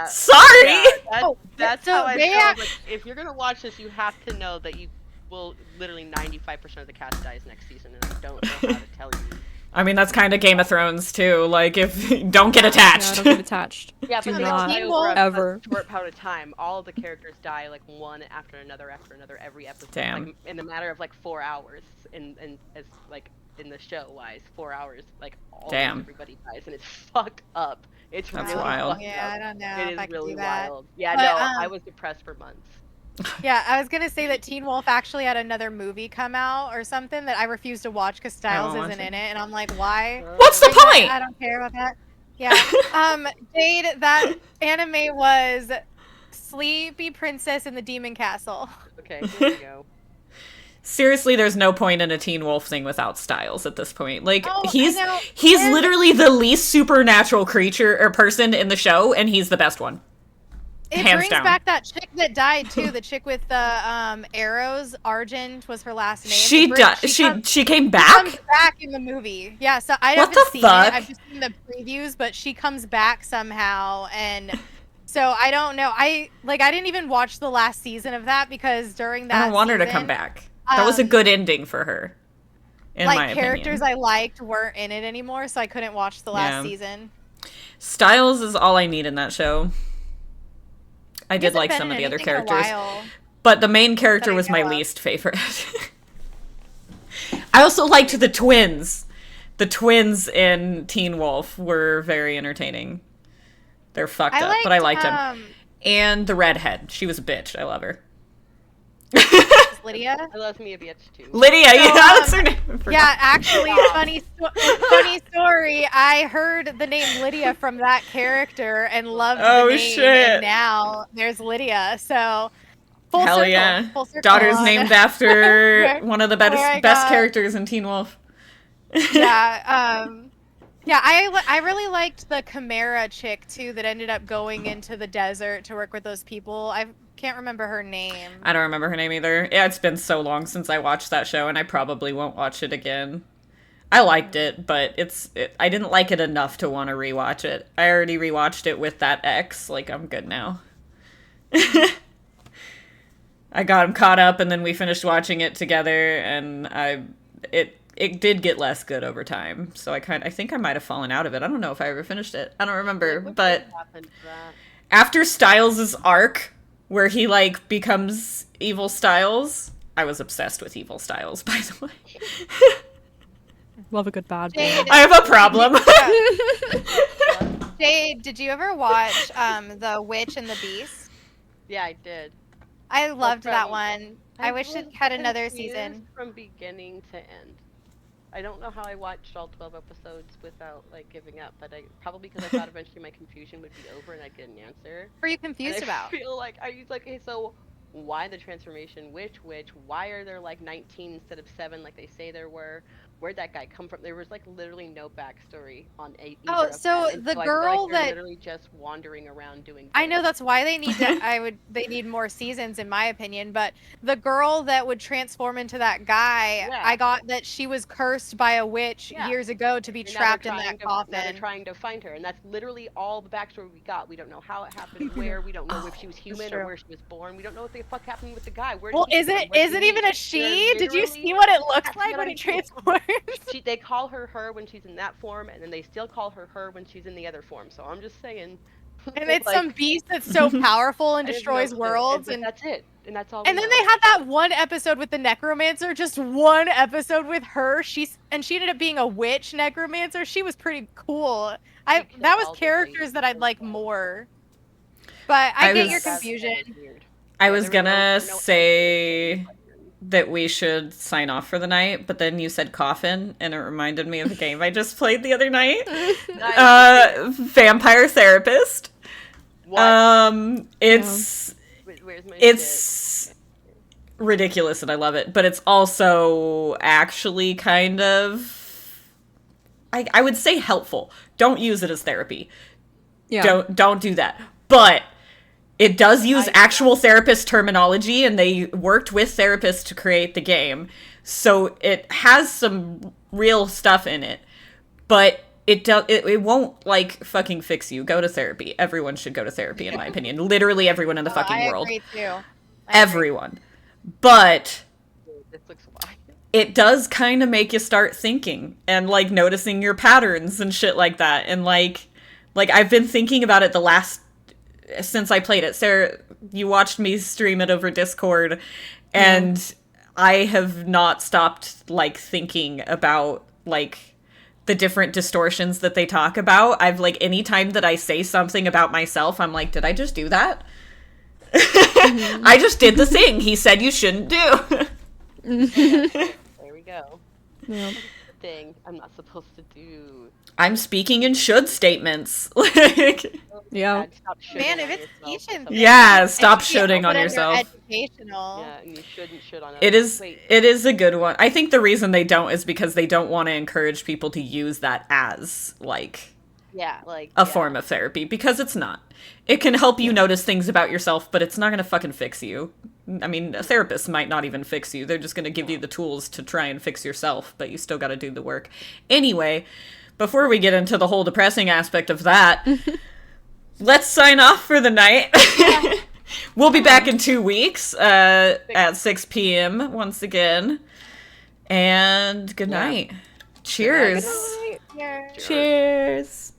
Speaker 1: sorry!
Speaker 4: Yeah, that's how I feel. Like, if you're gonna watch this, you have to know that you will literally 95% of the cast dies next season, and I don't know how to tell you.
Speaker 1: I mean, that's kind of Game of Thrones, too. Like, if don't get attached.
Speaker 3: Yeah, don't get attached.
Speaker 4: Yeah, but
Speaker 3: Do
Speaker 4: they
Speaker 3: not
Speaker 4: over
Speaker 3: ever.
Speaker 4: a short amount of time. All of the characters die, like, one after another, every episode.
Speaker 1: Damn.
Speaker 4: Like, in a matter of, like, 4 hours. In the show-wise, 4 hours, like, everybody dies, and it's fucked up. It's
Speaker 1: That's
Speaker 4: really
Speaker 1: wild.
Speaker 4: fucked
Speaker 2: Yeah,
Speaker 4: up.
Speaker 2: I don't know
Speaker 4: It
Speaker 2: if
Speaker 4: is
Speaker 2: I could
Speaker 4: really
Speaker 2: do that.
Speaker 4: wild. Yeah,
Speaker 2: But,
Speaker 4: no, I was depressed for months.
Speaker 2: Yeah, I was gonna say that Teen Wolf actually had another movie come out or something that I refused to watch because Styles
Speaker 1: won't
Speaker 2: isn't
Speaker 1: watch
Speaker 2: in it, and I'm like, why?
Speaker 1: What's the point?
Speaker 2: I don't care about that. Yeah. Jade, that anime was Sleepy Princess in the Demon Castle.
Speaker 4: Okay, here we go.
Speaker 1: Seriously, there's no point in a Teen Wolf thing without Styles at this point. Like,
Speaker 2: Oh,
Speaker 1: he's
Speaker 2: I know.
Speaker 1: literally the least supernatural creature or person in the show, and he's the best one.
Speaker 2: It
Speaker 1: Hands
Speaker 2: brings
Speaker 1: down.
Speaker 2: back that chick that died too. The chick with the arrows. Argent was her last name.
Speaker 1: She came
Speaker 2: She
Speaker 1: back?
Speaker 2: comes back in the movie. Yeah, so I
Speaker 1: What
Speaker 2: haven't
Speaker 1: the
Speaker 2: seen
Speaker 1: fuck?
Speaker 2: it. I've just seen the previews, but she comes back somehow, and so I don't know. I didn't even watch the last season of that because during that
Speaker 1: I don't want her to
Speaker 2: season,
Speaker 1: come back. That was a good ending for her, in my opinion.
Speaker 2: characters I liked weren't in it anymore, so I couldn't watch the last
Speaker 1: Yeah.
Speaker 2: season.
Speaker 1: Styles is all I need in that show. I did
Speaker 2: Hasn't
Speaker 1: like
Speaker 2: been
Speaker 1: some
Speaker 2: in
Speaker 1: of the other
Speaker 2: anything in a
Speaker 1: characters.
Speaker 2: while.
Speaker 1: But the main character
Speaker 2: That I
Speaker 1: was my
Speaker 2: know of.
Speaker 1: least favorite. I also liked the twins. The twins in Teen Wolf were very entertaining. They're fucked up, but I liked them. And the redhead. She was a bitch. I love her.
Speaker 2: Lydia.
Speaker 4: I love me a bitch too.
Speaker 1: Lydia, yeah, that's her name. I forgot.
Speaker 2: Yeah, actually, funny story. I heard the name Lydia from that character and loved the name.
Speaker 1: Shit.
Speaker 2: And now there's Lydia. So full
Speaker 1: Hell
Speaker 2: circle.
Speaker 1: yeah.
Speaker 2: Full circle
Speaker 1: Daughter's
Speaker 2: on-
Speaker 1: named after
Speaker 2: where-
Speaker 1: one of the
Speaker 2: where I
Speaker 1: best
Speaker 2: got-
Speaker 1: characters in Teen Wolf.
Speaker 2: Yeah. Yeah, I really liked the Chimera chick too that ended up going into the desert to work with those people. I can't remember her name.
Speaker 1: I don't remember her name either. Yeah, it's been so long since I watched that show, and I probably won't watch it again. I liked it, but I didn't like it enough to want to rewatch it. I already rewatched it with that ex. Like, I'm good now. I got him caught up, and then we finished watching it together, and it did get less good over time. So I think I might have fallen out of it. I don't know if I ever finished it. I don't remember, but
Speaker 4: Happened to that?
Speaker 1: after Styles' arc, where he, like, becomes Evil Styles, I was obsessed with Evil Styles, by the way.
Speaker 3: Love a good bad boy.
Speaker 2: Jade,
Speaker 1: I have a problem.
Speaker 2: Jade, did you ever watch The Witch and the Beast?
Speaker 4: Yeah, I did.
Speaker 2: I loved that
Speaker 4: from-
Speaker 2: one. I wish it had another season.
Speaker 4: confused from beginning to end. I don't know how I watched all 12 episodes without like giving up, but probably because I thought eventually my confusion would be over and I'd get an answer.
Speaker 2: What were you
Speaker 4: And
Speaker 2: confused
Speaker 4: I
Speaker 2: about?
Speaker 4: feel like I was like, hey, so why the transformation? Which? Why are there like 19 instead of 7 like they say there were? Where'd that guy come from? There was like literally no backstory on either
Speaker 2: Oh,
Speaker 4: of
Speaker 2: so
Speaker 4: them. And
Speaker 2: the
Speaker 4: I feel
Speaker 2: girl
Speaker 4: like they're
Speaker 2: that-
Speaker 4: literally just wandering around doing.
Speaker 2: I know
Speaker 4: things.
Speaker 2: that's why they need to. They need more seasons, in my opinion. But the girl that would transform into that guy,
Speaker 4: Yeah.
Speaker 2: I got that she was cursed by a witch
Speaker 4: Yeah.
Speaker 2: years ago to be
Speaker 4: And now
Speaker 2: trapped
Speaker 4: they're
Speaker 2: in
Speaker 4: trying
Speaker 2: that
Speaker 4: Now they're
Speaker 2: coffin.
Speaker 4: trying to find her, and that's literally all the backstory we got. We don't know how it happened, where. We don't know if she was human or
Speaker 2: true.
Speaker 4: where she was born. We don't know what the fuck happened with the guy. Where
Speaker 2: Well,
Speaker 4: did he
Speaker 2: is
Speaker 4: come
Speaker 2: it
Speaker 4: from? Where
Speaker 2: is
Speaker 4: did
Speaker 2: it
Speaker 4: he
Speaker 2: even
Speaker 4: meet?
Speaker 2: a she?
Speaker 4: They're
Speaker 2: Did you
Speaker 4: literally-
Speaker 2: see what it looks
Speaker 4: That's
Speaker 2: like
Speaker 4: what
Speaker 2: when
Speaker 4: I'm
Speaker 2: he
Speaker 4: saying.
Speaker 2: transforms?
Speaker 4: They call her when she's in that form, and then they still call her when she's in the other form. So I'm just saying.
Speaker 2: And it's
Speaker 4: Like,
Speaker 2: some beast that's so powerful and
Speaker 4: I have no
Speaker 2: destroys
Speaker 4: clue,
Speaker 2: worlds.
Speaker 4: but
Speaker 2: And
Speaker 4: that's it. And that's all.
Speaker 2: and
Speaker 4: we
Speaker 2: then
Speaker 4: know.
Speaker 2: they had that one episode with the necromancer, just one episode with her. She ended up being a witch necromancer. She was pretty cool.
Speaker 4: She killed
Speaker 2: That was
Speaker 4: all the
Speaker 2: characters
Speaker 4: ladies
Speaker 2: that I'd
Speaker 4: so
Speaker 2: like
Speaker 4: fast.
Speaker 2: more. But I
Speaker 1: I
Speaker 2: get
Speaker 1: was-
Speaker 2: your
Speaker 4: That
Speaker 2: confusion.
Speaker 4: was weird.
Speaker 1: I
Speaker 4: Yeah,
Speaker 1: was
Speaker 4: there were no
Speaker 1: gonna
Speaker 4: answers,
Speaker 1: say
Speaker 4: questions.
Speaker 1: that we should sign off for the night, but then you said coffin, and it reminded me of a game I just played the other night. Vampire Therapist.
Speaker 4: What?
Speaker 1: It's
Speaker 4: Where's my
Speaker 1: it's ridiculous and I love it, but it's also actually kind of I would say helpful. Don't use it as therapy.
Speaker 3: Yeah.
Speaker 1: Don't do that. But it does use actual therapist terminology, and they worked with therapists to create the game. So it has some real stuff in it. But it won't like fucking fix you. Go to therapy. Everyone should go to therapy in my opinion. Literally everyone in the fucking
Speaker 2: I
Speaker 1: world.
Speaker 2: agree too.
Speaker 1: Everyone. But
Speaker 4: This looks wild.
Speaker 1: it does kind of make you start thinking and like noticing your patterns and shit like that. And like I've been thinking about it since I played it. Sarah, you watched me stream it over Discord, and I have not stopped like thinking about like the different distortions that they talk about. I've like anytime that I say something about myself, I'm like, did I just do that? I just did the thing he said you shouldn't do.
Speaker 4: There we go.
Speaker 3: Yeah.
Speaker 4: The thing I'm not supposed to do.
Speaker 1: I'm speaking in should statements. Like,
Speaker 3: Yeah.
Speaker 4: Stop shitting
Speaker 2: Man,
Speaker 4: on
Speaker 2: if it's
Speaker 4: yourself or
Speaker 2: teaching
Speaker 4: something.
Speaker 1: yeah, stop
Speaker 2: It should be
Speaker 1: shitting on
Speaker 2: open under
Speaker 1: yourself.
Speaker 2: Educational.
Speaker 4: Yeah, and you shouldn't shit on
Speaker 1: It
Speaker 4: others.
Speaker 1: is
Speaker 4: Wait,
Speaker 1: it is a good one. I think the reason they don't is because they don't want to encourage people to use that as like
Speaker 4: yeah, like
Speaker 1: a form of therapy, because it's not. It can help you notice things about yourself, but it's not going to fucking fix you. I mean, a therapist might not even fix you. They're just going to give you the tools to try and fix yourself, but you still got to do the work. Anyway, before we get into the whole depressing aspect of that, let's sign off for the night. We'll be back in 2 weeks at 6 p.m. once again. And good night. Cheers.
Speaker 2: Yeah.
Speaker 1: Cheers.